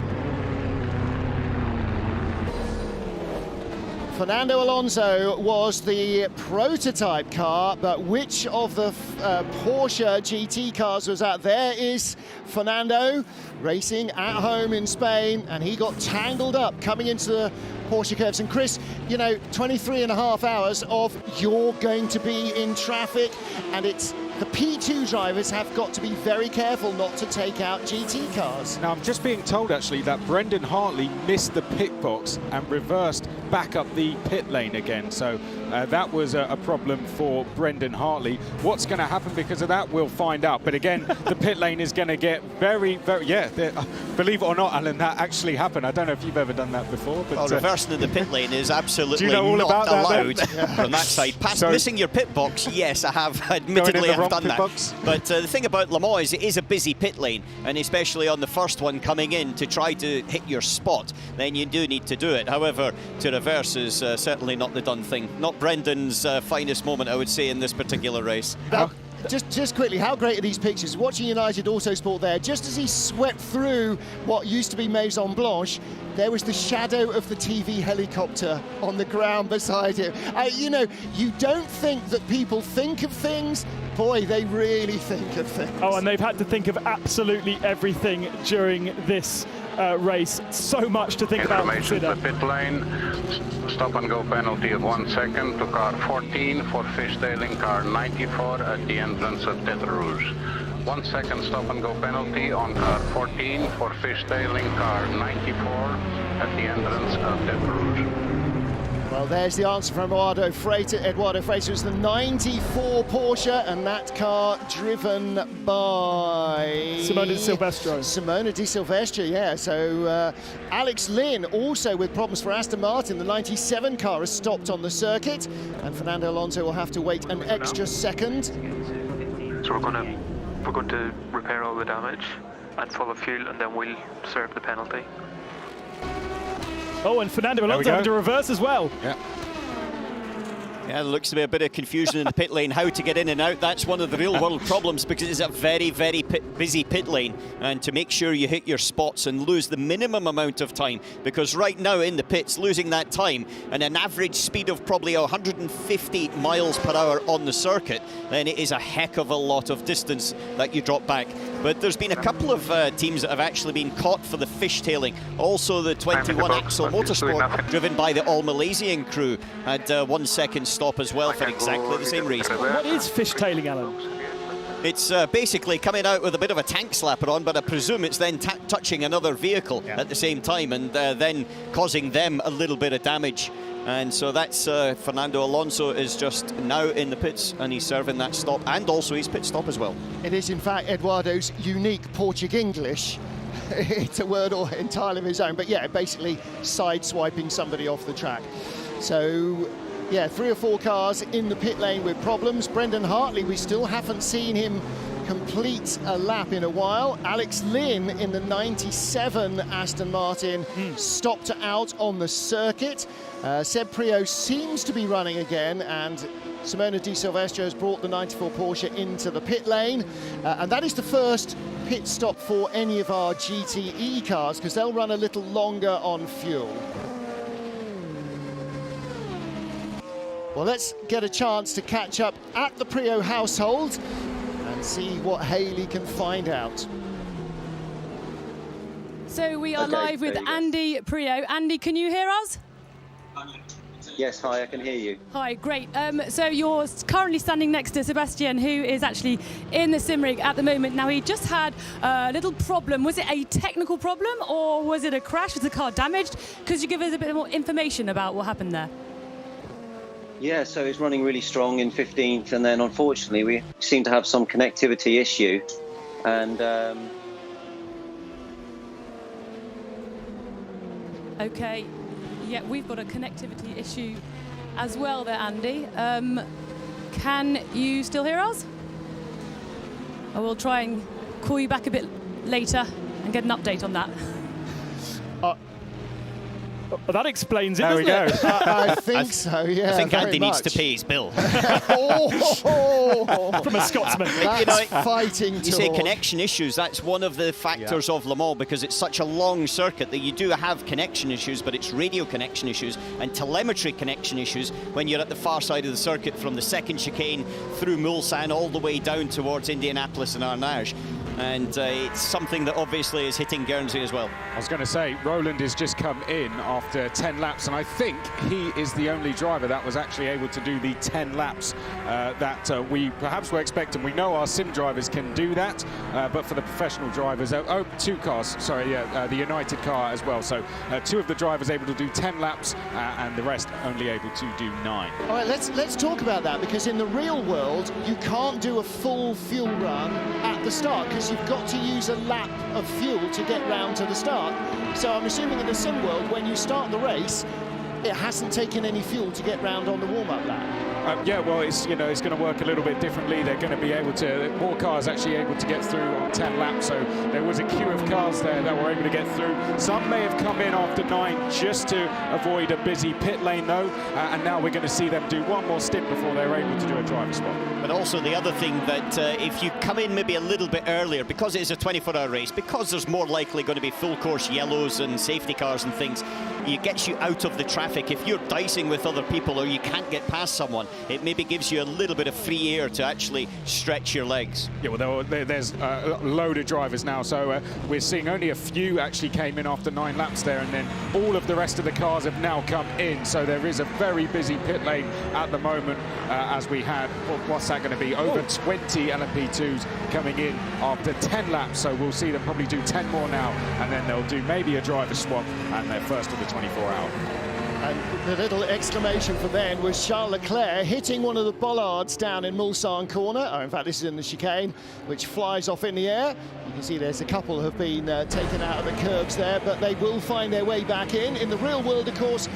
Fernando Alonso was the prototype car, but which of the Porsche GT cars was that? There is Fernando racing at home in Spain, and he got tangled up coming into the Porsche curves. And Chris, you know, 23.5 hours of you're going to be in traffic, and it's the P2 drivers have got to be very careful not to take out GT cars. Now, I'm just being told, actually, that Brendan Hartley missed the pit box and reversed back up the pit lane again. So that was a problem for Brendan Hartley. What's going to happen because of that, we'll find out. But again, the pit lane is going to get very, yeah, believe it or not, Alan, that actually happened. I don't know if you've ever done that before. But reversing in the pit lane is absolutely not allowed from that side. Missing your pit box, yes, I have. Admittedly, I've done that. Box. But the thing about Le Mans is it is a busy pit lane, and especially on the first one coming in to try to hit your spot, then you do need to do it. However, to reverse is certainly not the done thing. Not Brendan's finest moment, I would say, in this particular race. Just quickly, how great are these pictures? Watching United Autosport there, just as he swept through what used to be Maison Blanche, there was the shadow of the TV helicopter on the ground beside him. You know, you don't think that people think of things. Boy, they really think of things. Oh, and they've had to think of absolutely everything during this race. So much to think about. Information to pit lane. Stop and go penalty of 1 second to car 14 for fishtailing car 94 at the entrance of Tête Rouge. 1 second stop and go penalty on car 14 for fishtailing car 94 at the entrance of Tête Rouge. Well, there's the answer from Eduardo Freitas. Was the 94 Porsche, and that car driven by Simona Di Silvestro. Simona Di Silvestro, yeah. So Alex Lynn also with problems for Aston Martin. The 97 car has stopped on the circuit, and Fernando Alonso will have to wait an extra second. So we're going to repair all the damage and full of fuel, and then we'll serve the penalty. Oh, and Fernando Alonso having to reverse as well. Yeah. Yeah, there looks to be a bit of confusion in the pit lane, how to get in and out. That's one of the real-world problems because it's a very, very busy pit lane. And to make sure you hit your spots and lose the minimum amount of time, because right now in the pits, losing that time and an average speed of probably 150 miles per hour on the circuit, then it is a heck of a lot of distance that you drop back. But there's been a couple of teams that have actually been caught for the fishtailing. Also, the 21 Axel Motorsport, driven by the All Malaysian crew, had 1 second stop as well for exactly the same reason. What is fishtailing, Alan? It's basically coming out with a bit of a tank slapper on, but I presume it's then touching another vehicle at the same time and then causing them a little bit of damage. And so that's Fernando Alonso is just now in the pits, and he's serving that stop and also his pit stop as well. It is in fact Eduardo's unique Portuguese. It's a word entirely of his own, but yeah, basically side-swiping somebody off the track. So yeah, 3 or 4 cars in the pit lane with problems. Brendan Hartley, we still haven't seen him complete a lap in a while. Alex Lynn in the 97 Aston Martin stopped out on the circuit. Seb Prio seems to be running again, and Simona Di Silvestro has brought the 94 Porsche into the pit lane, and that is the first pit stop for any of our GTE cars, because they'll run a little longer on fuel. Well, let's get a chance to catch up at the Prio household and see what Hayley can find out. So we are live with Andy Prio. Andy, can you hear us? Yes, hi, I can hear you. Hi, great. So you're currently standing next to Sebastian, who is actually in the sim rig at the moment. Now, he just had a little problem. Was it a technical problem or was it a crash? Was the car damaged? Could you give us a bit more information about what happened there? Yeah, so it's running really strong in 15th, and then unfortunately we seem to have some connectivity issue. And okay, yeah, we've got a connectivity issue as well there, Andy. Can you still hear us? I will try and call you back a bit later and get an update on that. That explains it, there doesn't it? I think so, yeah. I think Andy needs much. to pay his bill. From a Scotsman. That's fighting You say talk. connection issues, that's one of the factors of Le Mans, because it's such a long circuit that you do have connection issues, but it's radio connection issues and telemetry connection issues when you're at the far side of the circuit, from the second chicane through Mulsanne all the way down towards Indianapolis and Arnage. And it's something that obviously is hitting Guernsey as well. I was going to say, Roland has just come in after 10 laps, and I think he is the only driver that was actually able to do the 10 laps that we perhaps were expecting. We know our sim drivers can do that, but for the professional drivers, two cars, sorry, the United car as well. So two of the drivers able to do 10 laps, and the rest only able to do 9. All right, let's talk about that, because in the real world, you can't do a full fuel run at the start, because you've got to use a lap of fuel to get round to the start. So I'm assuming in the sim world, when you start the race, it hasn't taken any fuel to get round on the warm-up lap. Yeah, well, it's going to work a little bit differently. They're going to be able to, more cars actually able to get through on 10 laps. So there was a queue of cars there that were able to get through. Some may have come in after 9 just to avoid a busy pit lane, though. And now we're going to see them do one more stint before they're able to do a driver spot. But also the other thing that if you come in maybe a little bit earlier, because it is a 24-hour race, because there's more likely going to be full course yellows and safety cars and things, it gets you out of the traffic. If you're dicing with other people or you can't get past someone, it maybe gives you a little bit of free air to actually stretch your legs. Yeah, well, there's a load of drivers now, so we're seeing only a few actually came in after 9 laps there, and then all of the rest of the cars have now come in. So there is a very busy pit lane at the moment, as we had, what's that going to be, over 20 LMP2s coming in after 10 laps. So we'll see them probably do 10 more now, and then they'll do maybe a driver swap, and they're first of the 24-hour. And the little exclamation for Ben was Charles Leclerc hitting one of the bollards down in Mulsanne corner. Oh, in fact, this is in the chicane, which flies off in the air. You can see there's a couple have been taken out of the curbs there, but they will find their way back in. In the real world, of course,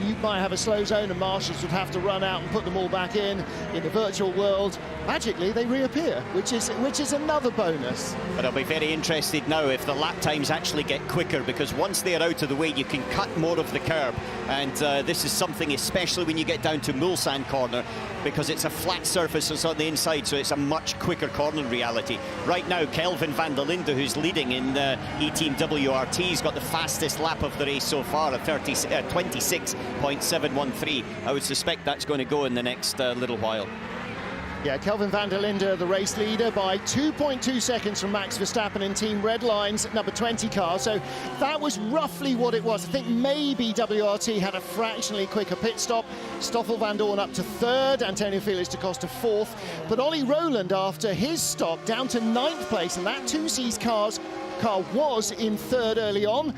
you might have a slow zone and marshals would have to run out and put them all back in. In the virtual world, magically they reappear, which is another bonus. But I'll be very interested now if the lap times actually get quicker, because once they're out of the way, you can cut more of the curb. And this is something, especially when you get down to Mulsanne corner, because it's a flat surface that's on the inside, so it's a much quicker corner in reality. Right now, Kelvin van der Linde, who's leading in E-Team WRT, has got the fastest lap of the race so far at 26.713. I would suspect that's going to go in the next little while. Yeah, Kelvin van der Linde, the race leader, by 2.2 seconds from Max Verstappen in Team Red Line's number 20 car. So that was roughly what it was. I think maybe WRT had a fractionally quicker pit stop. Stoffel van Dorn up to 3rd, Antonio Felix da Costa 4th. But Ollie Rowland, after his stop, down to 9th place, and that 2C's car was in 3rd early on.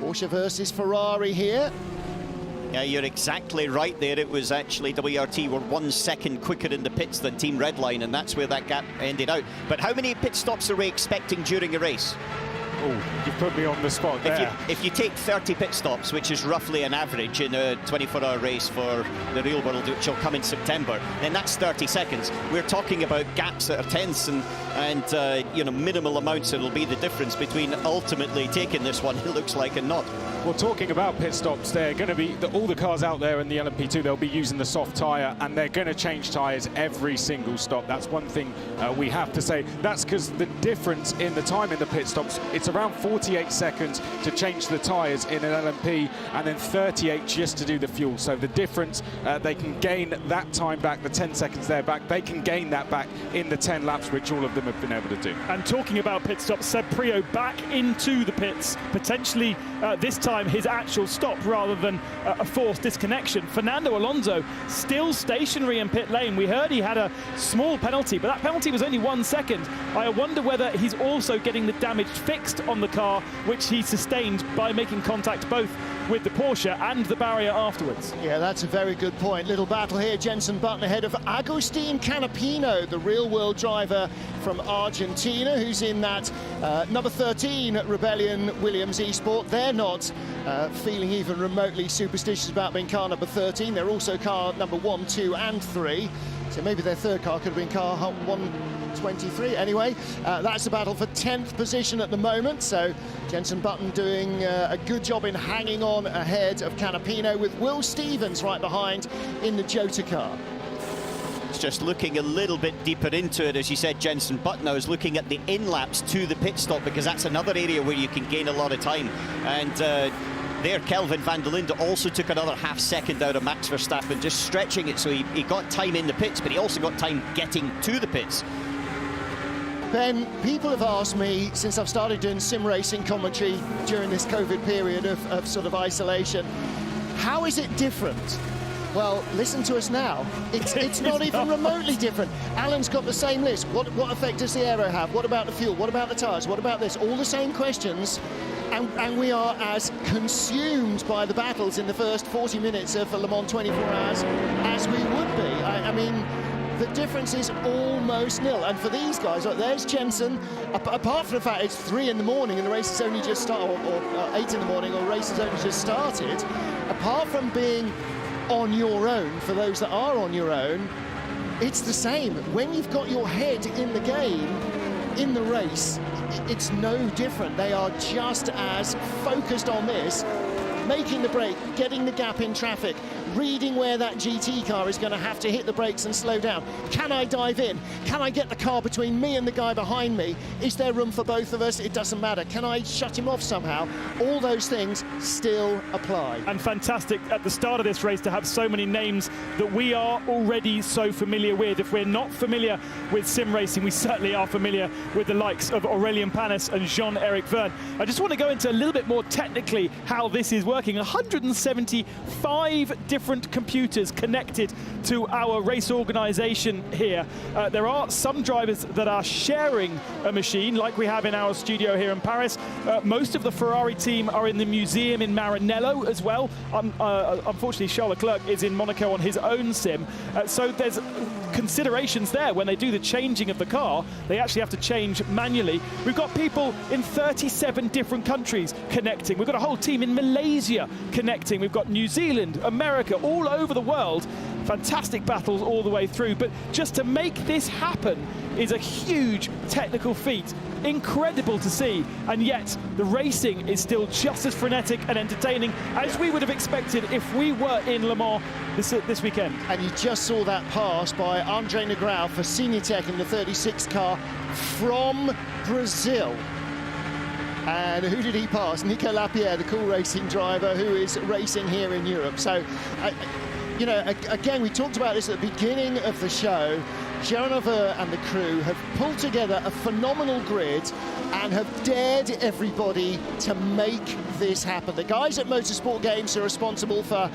Porsche versus Ferrari here. Yeah, you're exactly right there. It was actually WRT were 1 second quicker in the pits than Team Redline, and that's where that gap ended out. But how many pit stops are we expecting during a race? Oh, you put me on the spot there. If you take 30 pit stops, which is roughly an average in a 24-hour race for the real world, which will come in September, then that's 30 seconds. We're talking about gaps that are tenths and you know, minimal amounts. It'll be the difference between ultimately taking this one, it looks like, and not. Well, talking about pit stops, they're going to be, all the cars out there in the LMP2, they'll be using the soft tyre, and they're going to change tyres every single stop. That's one thing we have to say. That's because the difference in the time in the pit stops, it's around 48 seconds to change the tyres in an LMP, and then 38 just to do the fuel. So the difference, they can gain that time back, the 10 seconds there back, they can gain that back in the 10 laps, which all of them have been able to do. And talking about pit stops, Seb Prio back into the pits, potentially this time his actual stop rather than a forced disconnection. Fernando Alonso still stationary in pit lane. We heard he had a small penalty, but that penalty was only 1 second. I wonder whether he's also getting the damage fixed on the car, which he sustained by making contact both with the Porsche and the barrier afterwards. Yeah, that's a very good point. Little battle here. Jenson Button ahead of Agustin Canapino, the real-world driver from Argentina, who's in that number 13 Rebellion Williams Esport. They're not feeling even remotely superstitious about being car number 13. They're also car number 1, 2 and 3. So maybe their third car could have been car 123. Anyway, that's a battle for 10th position at the moment. So Jenson Button doing a good job in hanging on ahead of Canapino, with Will Stevens right behind in the Jota car. Just looking a little bit deeper into it, as you said, Jenson Button, I was looking at the in-laps to the pit stop, because that's another area where you can gain a lot of time. And there, Kelvin van der Linde also took another half second out of Max Verstappen, just stretching it, so he got time in the pits, but he also got time getting to the pits. Ben, people have asked me, since I've started doing sim racing commentary during this COVID period of sort of isolation, how is it different? Well, listen to us now. It's not even remotely different. Alan's got the same list. What effect does the aero have? What about the fuel? What about the tyres? What about this? All the same questions. And we are as consumed by the battles in the first 40 minutes of Le Mans 24 hours as we would be. I mean, the difference is almost nil. And for these guys, like, there's Jenson, apart from the fact it's 3 in the morning and the race has only just started, or 8 in the morning, or the race has only just started, apart from being on your own, for those that are on your own, it's the same. When you've got your head in the game, in the race, it's no different. They are just as focused on this, making the break, getting the gap in traffic, reading where that GT car is going to have to hit the brakes and slow down. Can I dive in? Can I get the car between me and the guy behind me? Is there room for both of us? It doesn't matter. Can I shut him off somehow? All those things still apply. And fantastic at the start of this race to have so many names that we are already so familiar with. If we're not familiar with sim racing, we certainly are familiar with the likes of Aurélien Panis and Jean-Eric Vergne. I just want to go into a little bit more technically how this is working. 175 different computers connected to our race organization here. There are some drivers that are sharing a machine, like we have in our studio here in Paris. Most of the Ferrari team are in the museum in Maranello as well. Unfortunately, Charles Leclerc is in Monaco on his own sim. So there's considerations there. When they do the changing of the car, they actually have to change manually. We've got people in 37 different countries connecting. We've got a whole team in Malaysia connecting. We've got New Zealand, America, all over the world. Fantastic battles all the way through. But just to make this happen is a huge technical feat. Incredible to see, and yet the racing is still just as frenetic and entertaining as we would have expected if we were in Le Mans this weekend. And you just saw that pass by Andre Negrão for Senior Tech in the 36 car from Brazil. And who did he pass? Nico Lapierre, the cool racing driver who is racing here in Europe. So, you know, again, we talked about this at the beginning of the show. Geronova and the crew have pulled together a phenomenal grid and have dared everybody to make this happen. The guys at Motorsport Games are responsible for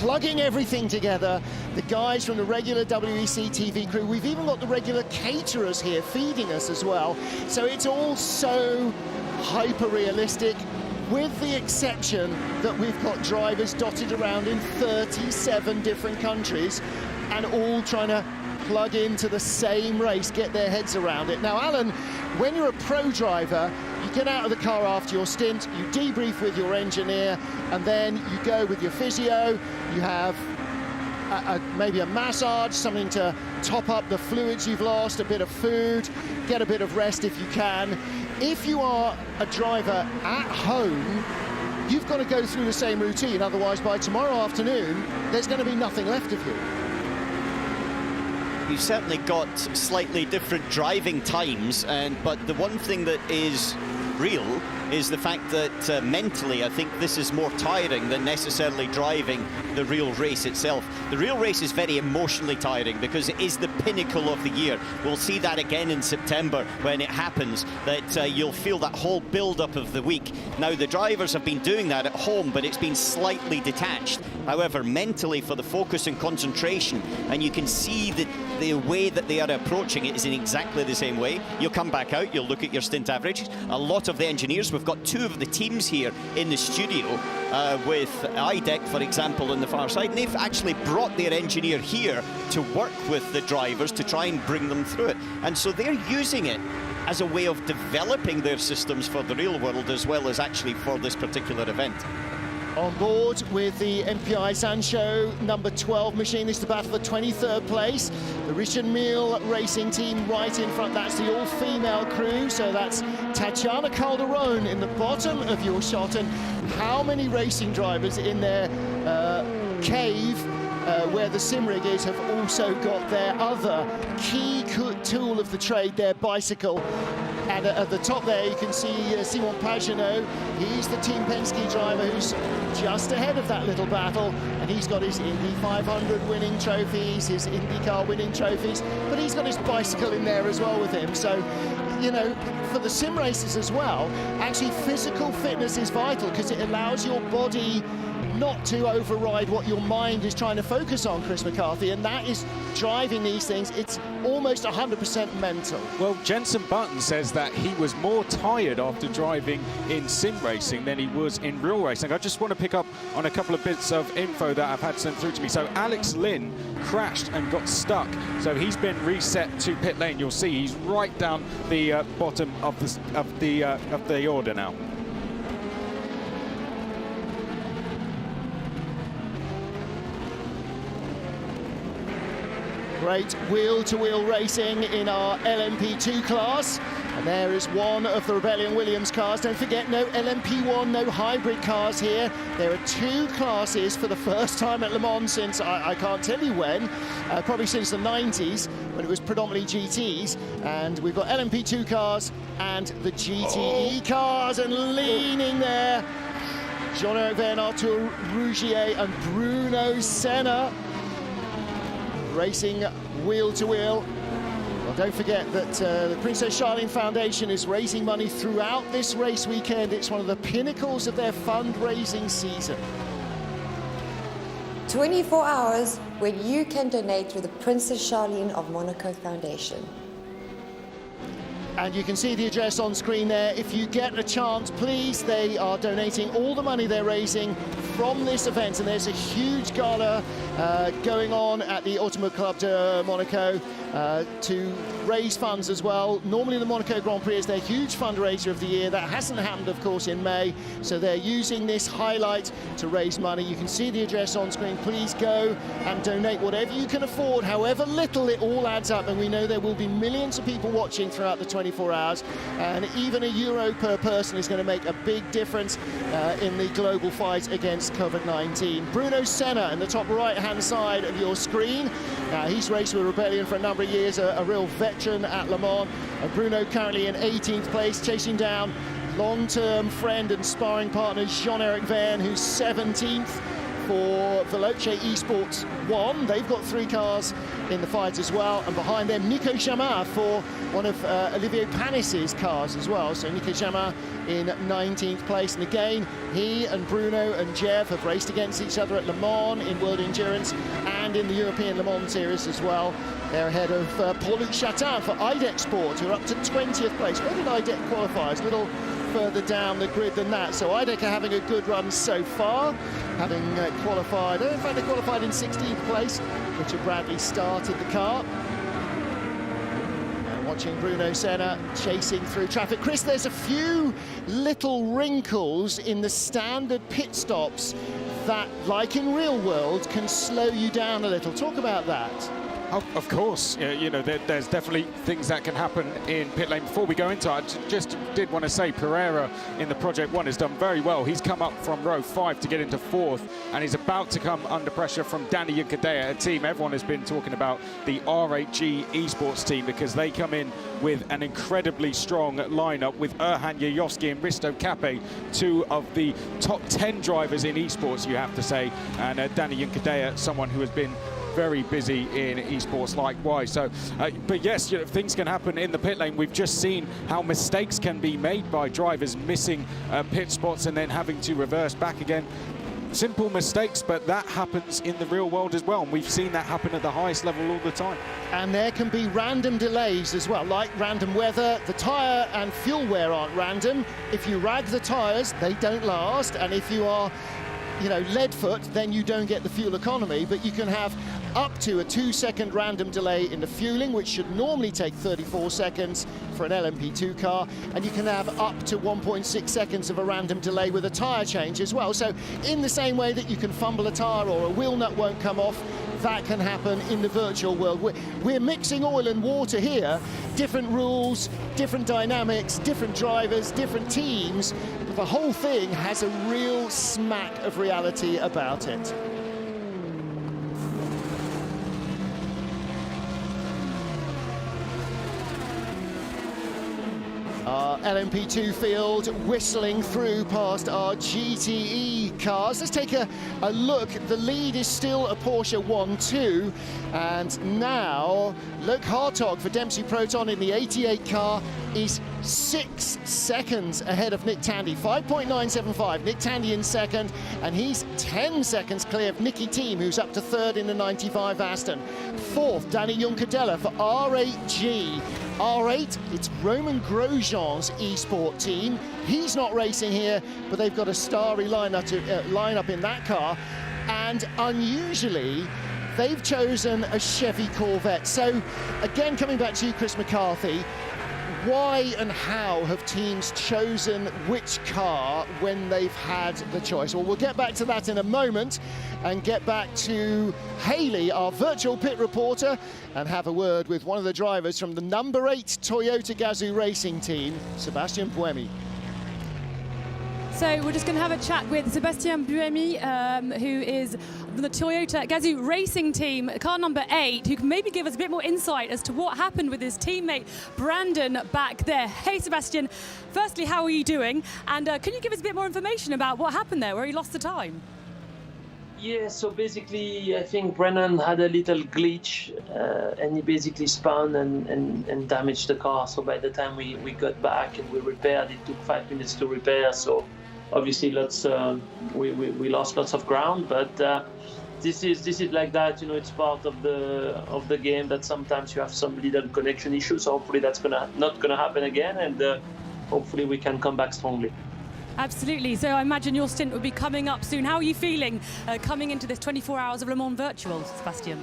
plugging everything together. The guys from the regular WEC TV crew. We've even got the regular caterers here feeding us as well. So it's all so hyper-realistic, with the exception that we've got drivers dotted around in 37 different countries and all trying to plug into the same race, get their heads around it. Now, Alan, when you're a pro driver, you get out of the car after your stint, you debrief with your engineer, and then you go with your physio, you have maybe a massage, something to top up the fluids you've lost, a bit of food, get a bit of rest if you can. If you are a driver at home, you've got to go through the same routine, otherwise by tomorrow afternoon, there's going to be nothing left of you. You've certainly got slightly different driving times, but the one thing that is real is the fact that mentally I think this is more tiring than necessarily driving the real race itself. The real race is very emotionally tiring because it is the pinnacle of the year. We'll see that again in September when it happens, that you'll feel that whole build-up of the week. Now, the drivers have been doing that at home, but it's been slightly detached. However, mentally, for the focus and concentration, and you can see that the way that they are approaching it is in exactly the same way. You'll come back out, you'll look at your stint averages. A lot of the engineers, we've got two of the teams here in the studio with IDEC, for example, on the far side, and they've actually brought their engineer here to work with the drivers to try and bring them through it. And so they're using it as a way of developing their systems for the real world as well as actually for this particular event. On board with the MPI Sancho number 12 machine. This is the battle for 23rd place. The Richard Mille Racing team right in front. That's the all-female crew. So that's Tatiana Calderon in the bottom of your shot. And how many racing drivers in their cave where the sim rig is have also got their other key tool of the trade, their bicycle. And at the top there, you can see Simon Pagenaud. He's the Team Penske driver who's just ahead of that little battle. And he's got his Indy 500 winning trophies, his IndyCar winning trophies. But he's got his bicycle in there as well with him. So, you know, for the sim racers as well, actually physical fitness is vital because it allows your body not to override what your mind is trying to focus on, Chris McCarthy, and that is driving these things. It's almost 100% mental. Well, Jenson Button says that he was more tired after driving in sim racing than he was in real racing. I just want to pick up on a couple of bits of info that I've had sent through to me. So Alex Lynn crashed and got stuck, so he's been reset to pit lane. You'll see he's right down the bottom of the order now. Great wheel-to-wheel racing in our LMP2 class. And there is one of the Rebellion Williams cars. Don't forget, no LMP1, no hybrid cars here. There are two classes for the first time at Le Mans since, I can't tell you when, probably since the 90s, when it was predominantly GTs. And we've got LMP2 cars and the GTE cars, and leaning there, Jean-Eric Verne, Arthur Rougier and Bruno Senna. Racing wheel-to-wheel. Well, don't forget that the Princess Charlene Foundation is raising money throughout this race weekend. It's one of the pinnacles of their fundraising season. 24 hours where you can donate through the Princess Charlene of Monaco Foundation. And you can see the address on screen there. If you get a chance, please, they are donating all the money they're raising from this event. And there's a huge gala going on at the Automobile Club de Monaco to raise funds as well. Normally the Monaco Grand Prix is their huge fundraiser of the year. That hasn't happened, of course, in May. So they're using this highlight to raise money. You can see the address on screen. Please go and donate whatever you can afford, however little, it all adds up. And we know there will be millions of people watching throughout the 24 hours. And even €1 per person is going to make a big difference in the global fight against COVID-19. Bruno Senna in the top right-hand side of your screen. He's raced with Rebellion for a number of years, a real veteran at Le Mans. And Bruno currently in 18th place, chasing down long-term friend and sparring partner Jean-Eric Verne, who's 17th for Veloce Esports 1. They've got 3 cars in the fight as well, and behind them Nico Jamin for one of Olivier Panis's cars as well. So Nico Jamin in 19th place, and again he and Bruno and Jev have raced against each other at Le Mans in World Endurance and in the European Le Mans Series as well. They're ahead of Paul-Luc Chatin for IDEC Sport, who are up to 20th place. Where did IDEC qualify? It's a little further down the grid than that. So IDEC are having a good run so far, having qualified, in fact they qualified in 16th place. Richard Bradley started the car. And watching Bruno Senna chasing through traffic. Chris, there's a few little wrinkles in the standard pit stops that, like in real world, can slow you down a little. Talk about that. Oh, of course, you know, there's definitely things that can happen in pit lane. Before we go into it, I just did want to say Pereira in the Project 1 has done very well. He's come up from row 5 to get into 4th, and he's about to come under pressure from Danny Yunkadea, a team everyone has been talking about, the R8G Esports team, because they come in with an incredibly strong lineup with Erhan Yayovsky and Risto Kape, 2 of the top 10 drivers in esports, you have to say, and Danny Yunkadea, someone who has been very busy in esports likewise. So, but yes, you know, things can happen in the pit lane. We've just seen how mistakes can be made by drivers missing pit spots and then having to reverse back again. Simple mistakes, but that happens in the real world as well, and we've seen that happen at the highest level all the time. And there can be random delays as well, like random weather. The tyre and fuel wear aren't random. If you rag the tyres, they don't last, and if you are, you know, lead foot, then you don't get the fuel economy, but you can have up to a 2-second random delay in the fueling, which should normally take 34 seconds for an LMP2 car, and you can have up to 1.6 seconds of a random delay with a tyre change as well. So in the same way that you can fumble a tyre or a wheel nut won't come off, that can happen in the virtual world. We're mixing oil and water here, different rules, different dynamics, different drivers, different teams, but the whole thing has a real smack of reality about it. Our LMP2 field whistling through past our GTE cars. Let's take a look. The lead is still a Porsche 1-2. And now, Luke Hartog for Dempsey Proton in the 88 car is 6 seconds ahead of Nick Tandy. 5.975. Nick Tandy in second, and he's 10 seconds clear of Nicky Thiem, who's up to third in the 95 Aston. Fourth, Danny Yunkadella for R8G. R8, it's Roman Grosjean's esport team. He's not racing here, but they've got a starry lineup in that car. And unusually, they've chosen a Chevy Corvette. So, again, coming back to you, Chris McCarthy, why and how have teams chosen which car when they've had the choice? Well, we'll get back to that in a moment and get back to Haley, our virtual pit reporter, and have a word with one of the drivers from the number 8 Toyota Gazoo racing team, Sebastian Buemi. So we're just going to have a chat with Sebastian Buemi, who is from the Toyota Gazoo racing team, car number 8, who can maybe give us a bit more insight as to what happened with his teammate Brandon back there. Hey Sebastian, firstly, how are you doing? And can you give us a bit more information about what happened there, where he lost the time? Yeah, so basically I think Brennan had a little glitch and he basically spun and damaged the car. So by the time we got back and we repaired, it took 5 minutes to repair. So obviously we lost lots of ground, but this is like that, you know, it's part of the game that sometimes you have some little connection issues. So hopefully that's not gonna happen again, and hopefully we can come back strongly. Absolutely. So I imagine your stint will be coming up soon. How are you feeling coming into this 24 hours of Le Mans Virtual, Sebastian?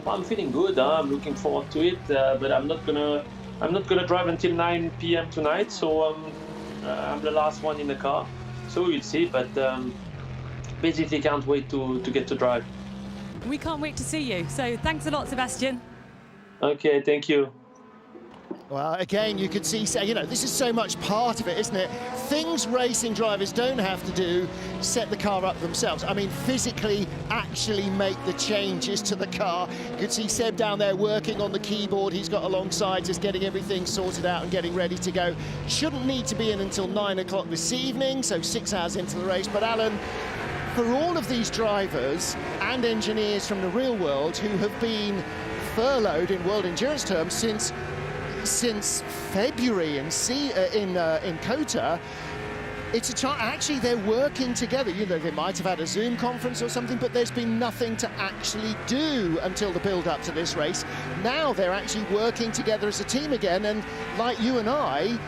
Well, I'm feeling good. I'm looking forward to it, but I'm not gonna drive until 9 p.m. tonight. So I'm the last one in the car. So we'll see. But basically, can't wait to get to drive. We can't wait to see you. So thanks a lot, Sebastian. Okay, thank you. Well, again, you could see, you know, this is so much part of it, isn't it? Things racing drivers don't have to do, set the car up themselves. I mean, physically actually make the changes to the car. You could see Seb down there working on the keyboard he's got alongside, just getting everything sorted out and getting ready to go. Shouldn't need to be in until 9 o'clock this evening, so 6 hours into the race. But Alan, for all of these drivers and engineers from the real world who have been furloughed in World Endurance terms since February in COTA, it's a chance. Actually, they're working together. You know, they might have had a Zoom conference or something, but there's been nothing to actually do until the build-up to this race. Now they're actually working together as a team again, and like you and I,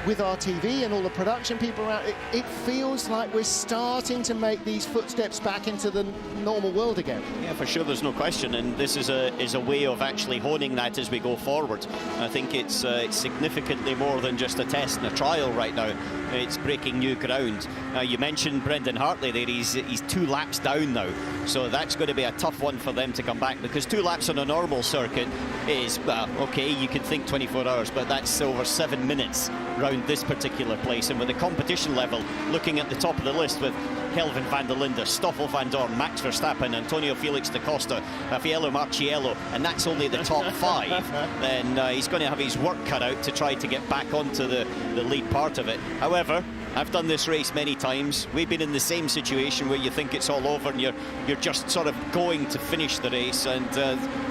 with our TV and all the production people around, it feels like we're starting to make these footsteps back into the normal world again. Yeah, for sure, there's no question, and this is a way of actually honing that as we go forward. I think it's significantly more than just a test and a trial right now. it's breaking new ground. Now, you mentioned Brendan Hartley there. He's 2 laps down now, so that's going to be a tough one for them to come back, because 2 laps on a normal circuit is, well, okay, you can think 24 hours, but that's over 7 minutes round this particular place. And with the competition level, looking at the top of the list with Kelvin van der Linde, Stoffel van Dorn, Max Verstappen, Antonio Felix da Costa, Raffaello Marciello, and that's only the top 5, then he's going to have his work cut out to try to get back onto the lead part of it. However, I've done this race many times. We've been in the same situation where you think it's all over and you're just sort of going to finish the race, and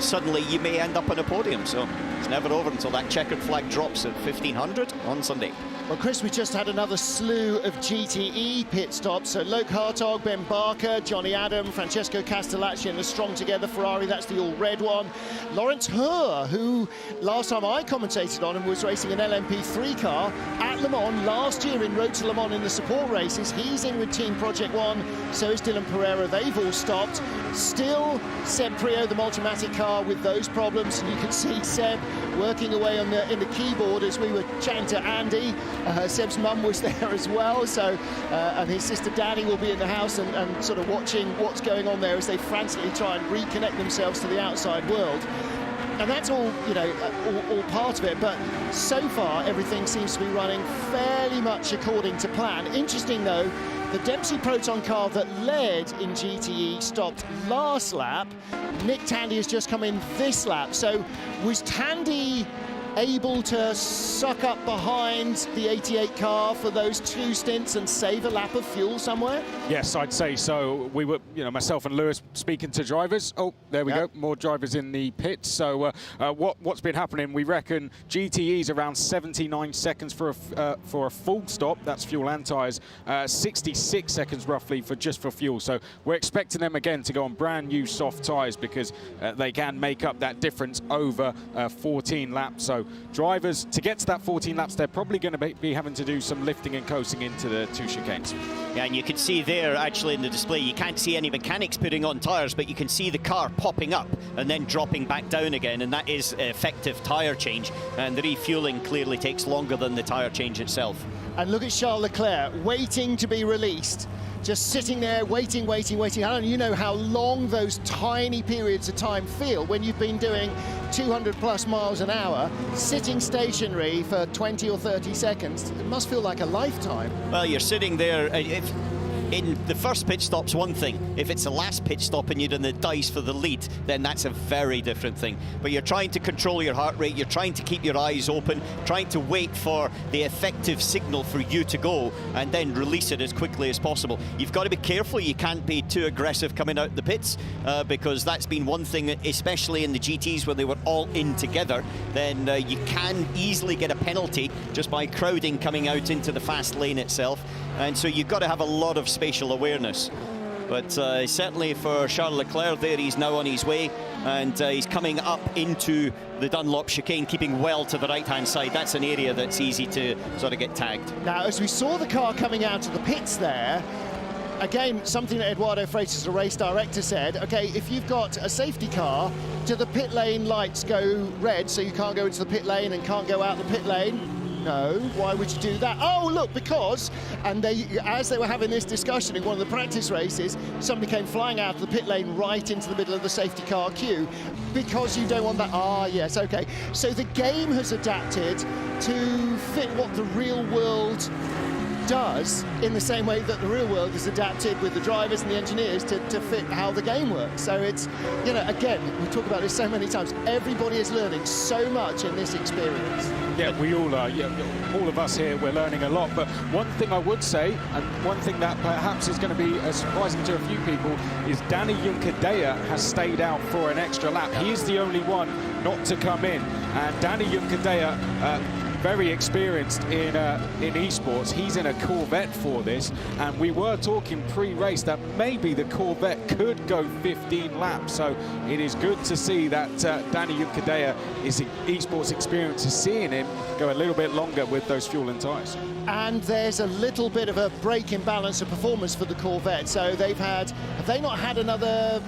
suddenly you may end up on a podium. So it's never over until that checkered flag drops at 1500 on Sunday. Well, Chris, we just had another slew of GTE pit stops. So Loke Hartog, Ben Barker, Johnny Adam, Francesco Castellacci and the Strong Together Ferrari. That's the all-red one. Lawrence Hur, who last time I commentated on him was racing an LMP3 car at Le Mans last year in Road to Le Mans in the support races. He's in with Team Project One. So is Dylan Pereira. They've all stopped. Still Seb Prio, the Multimatic car, with those problems. And you can see Seb working away on in the keyboard as we were chatting to Andy. Seb's mum was there as well, so and his sister Danny will be in the house and sort of watching what's going on there as they frantically try and reconnect themselves to the outside world. And that's all, you know, all part of it. But so far, everything seems to be running fairly much according to plan. Interesting, though, the Dempsey Proton car that led in GTE stopped last lap. Nick Tandy has just come in this lap. So was Tandy able to suck up behind the 88 car for those 2 stints and save a lap of fuel somewhere? Yes, I'd say so. We were, you know, myself and Lewis speaking to drivers. Oh, there we go, more drivers in the pits. So what's been happening, we reckon GTE's around 79 seconds for a full stop, that's fuel and tyres, 66 seconds roughly for fuel. So we're expecting them again to go on brand new soft tyres, because they can make up that difference over 14 laps. So drivers, to get to that 14 laps, they're probably going to be having to do some lifting and coasting into the 2 chicanes. Yeah, and you can see there, actually, in the display, you can't see any mechanics putting on tyres, but you can see the car popping up and then dropping back down again, and that is effective tyre change, and the refueling clearly takes longer than the tyre change itself. And look at Charles Leclerc, waiting to be released. Just sitting there, waiting. Alan, you know how long those tiny periods of time feel when you've been doing 200 plus miles an hour, sitting stationary for 20 or 30 seconds. It must feel like a lifetime. Well, you're sitting there. In the first pit stop's one thing. If it's the last pit stop and you're in the dice for the lead, then that's a very different thing. But you're trying to control your heart rate, you're trying to keep your eyes open, trying to wait for the effective signal for you to go and then release it as quickly as possible. You've got to be careful, you can't be too aggressive coming out the pits, because that's been one thing, especially in the GTs when they were all in together, then you can easily get a penalty just by crowding coming out into the fast lane itself. And so you've got to have a lot of spatial awareness. But certainly for Charles Leclerc there, he's now on his way, and he's coming up into the Dunlop chicane, keeping well to the right-hand side. That's an area that's easy to sort of get tagged. Now, as we saw the car coming out of the pits there, again, something that Eduardo Freitas, the race director, said, okay, if you've got a safety car, do the pit lane lights go red so you can't go into the pit lane and can't go out the pit lane? No, why would you do that? Oh, look, because, and as they were having this discussion in one of the practice races, somebody came flying out of the pit lane right into the middle of the safety car queue, because you don't want that. Ah, yes, okay. So the game has adapted to fit what the real world does, in the same way that the real world is adapted with the drivers and the engineers to fit how the game works. So it's, you know, again, we talk about this so many times, everybody is learning so much in this experience. Yeah, we all are. Yeah, all of us here, we're learning a lot. But one thing I would say, and one thing that perhaps is going to be surprising to a few people, is Danny Juncadella has stayed out for an extra lap. He is the only one not to come in. And Danny Juncadella, very experienced in esports. He's in a Corvette for this, and we were talking pre-race that maybe the Corvette could go 15 laps. So it is good to see that Danny Juncadella, his esports experience is seeing him go a little bit longer with those fuel and tyres. And there's a little bit of a break in balance of performance for the Corvette. So have they not had a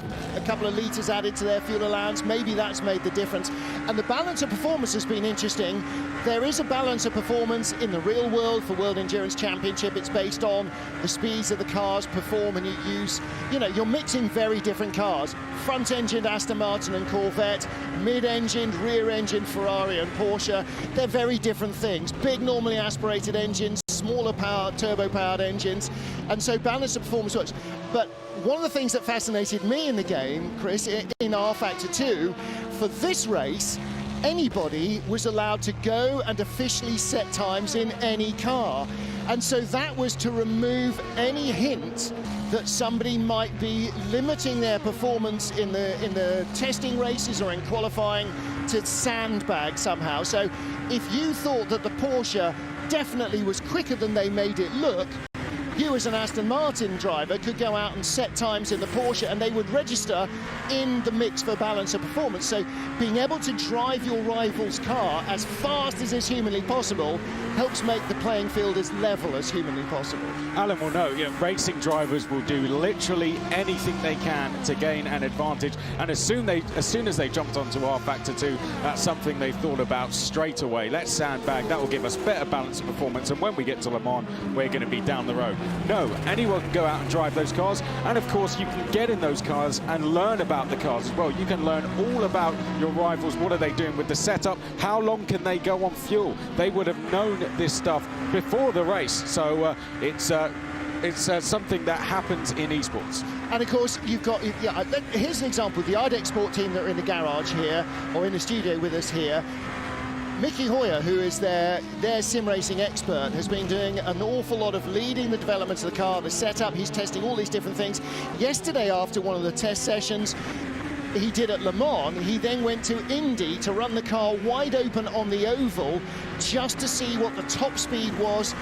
couple of litres added to their fuel allowance? Maybe that's made the difference. And the balance of performance has been interesting. there is a balance of performance in the real world for World Endurance Championship. It's based on the speeds that the cars perform, and you use, you know, you're mixing very different cars. Front-engined Aston Martin and Corvette, mid-engined, rear-engined Ferrari and Porsche. They're very different things. Big, normally aspirated engines, smaller power, turbo-powered engines, and so balance of performance works. But one of the things that fascinated me in the game, Chris, in R Factor 2, for this race, anybody was allowed to go and officially set times in any car. And so that was to remove any hint that somebody might be limiting their performance in the testing races or in qualifying to sandbag somehow. So if you thought that the Porsche definitely was quicker than they made it look, you as an Aston Martin driver could go out and set times in the Porsche and they would register in the mix for balance of performance. So being able to drive your rival's car as fast as is humanly possible helps make the playing field as level as humanly possible. Alan will know, you know, racing drivers will do literally anything they can to gain an advantage, and as soon as they jumped onto R Factor 2, that's something they thought about straight away. Let's sandbag, that will give us better balance of performance, and when we get to Le Mans, we're going to be down the road. No, anyone can go out and drive those cars, and of course you can get in those cars and learn about the cars as well. You can learn all about your rivals. What are they doing with the setup? How long can they go on fuel? They would have known this stuff before the race, so it's something that happens in esports. And of course, you've got, here's an example, the IDEX Sport team that are in the garage here, or in the studio with us here. Mickey Hoyer, who is their sim racing expert, has been doing an awful lot of leading the development of the car, the setup. He's testing all these different things. Yesterday, after one of the test sessions he did at Le Mans, he then went to Indy to run the car wide open on the oval just to see what the top speed was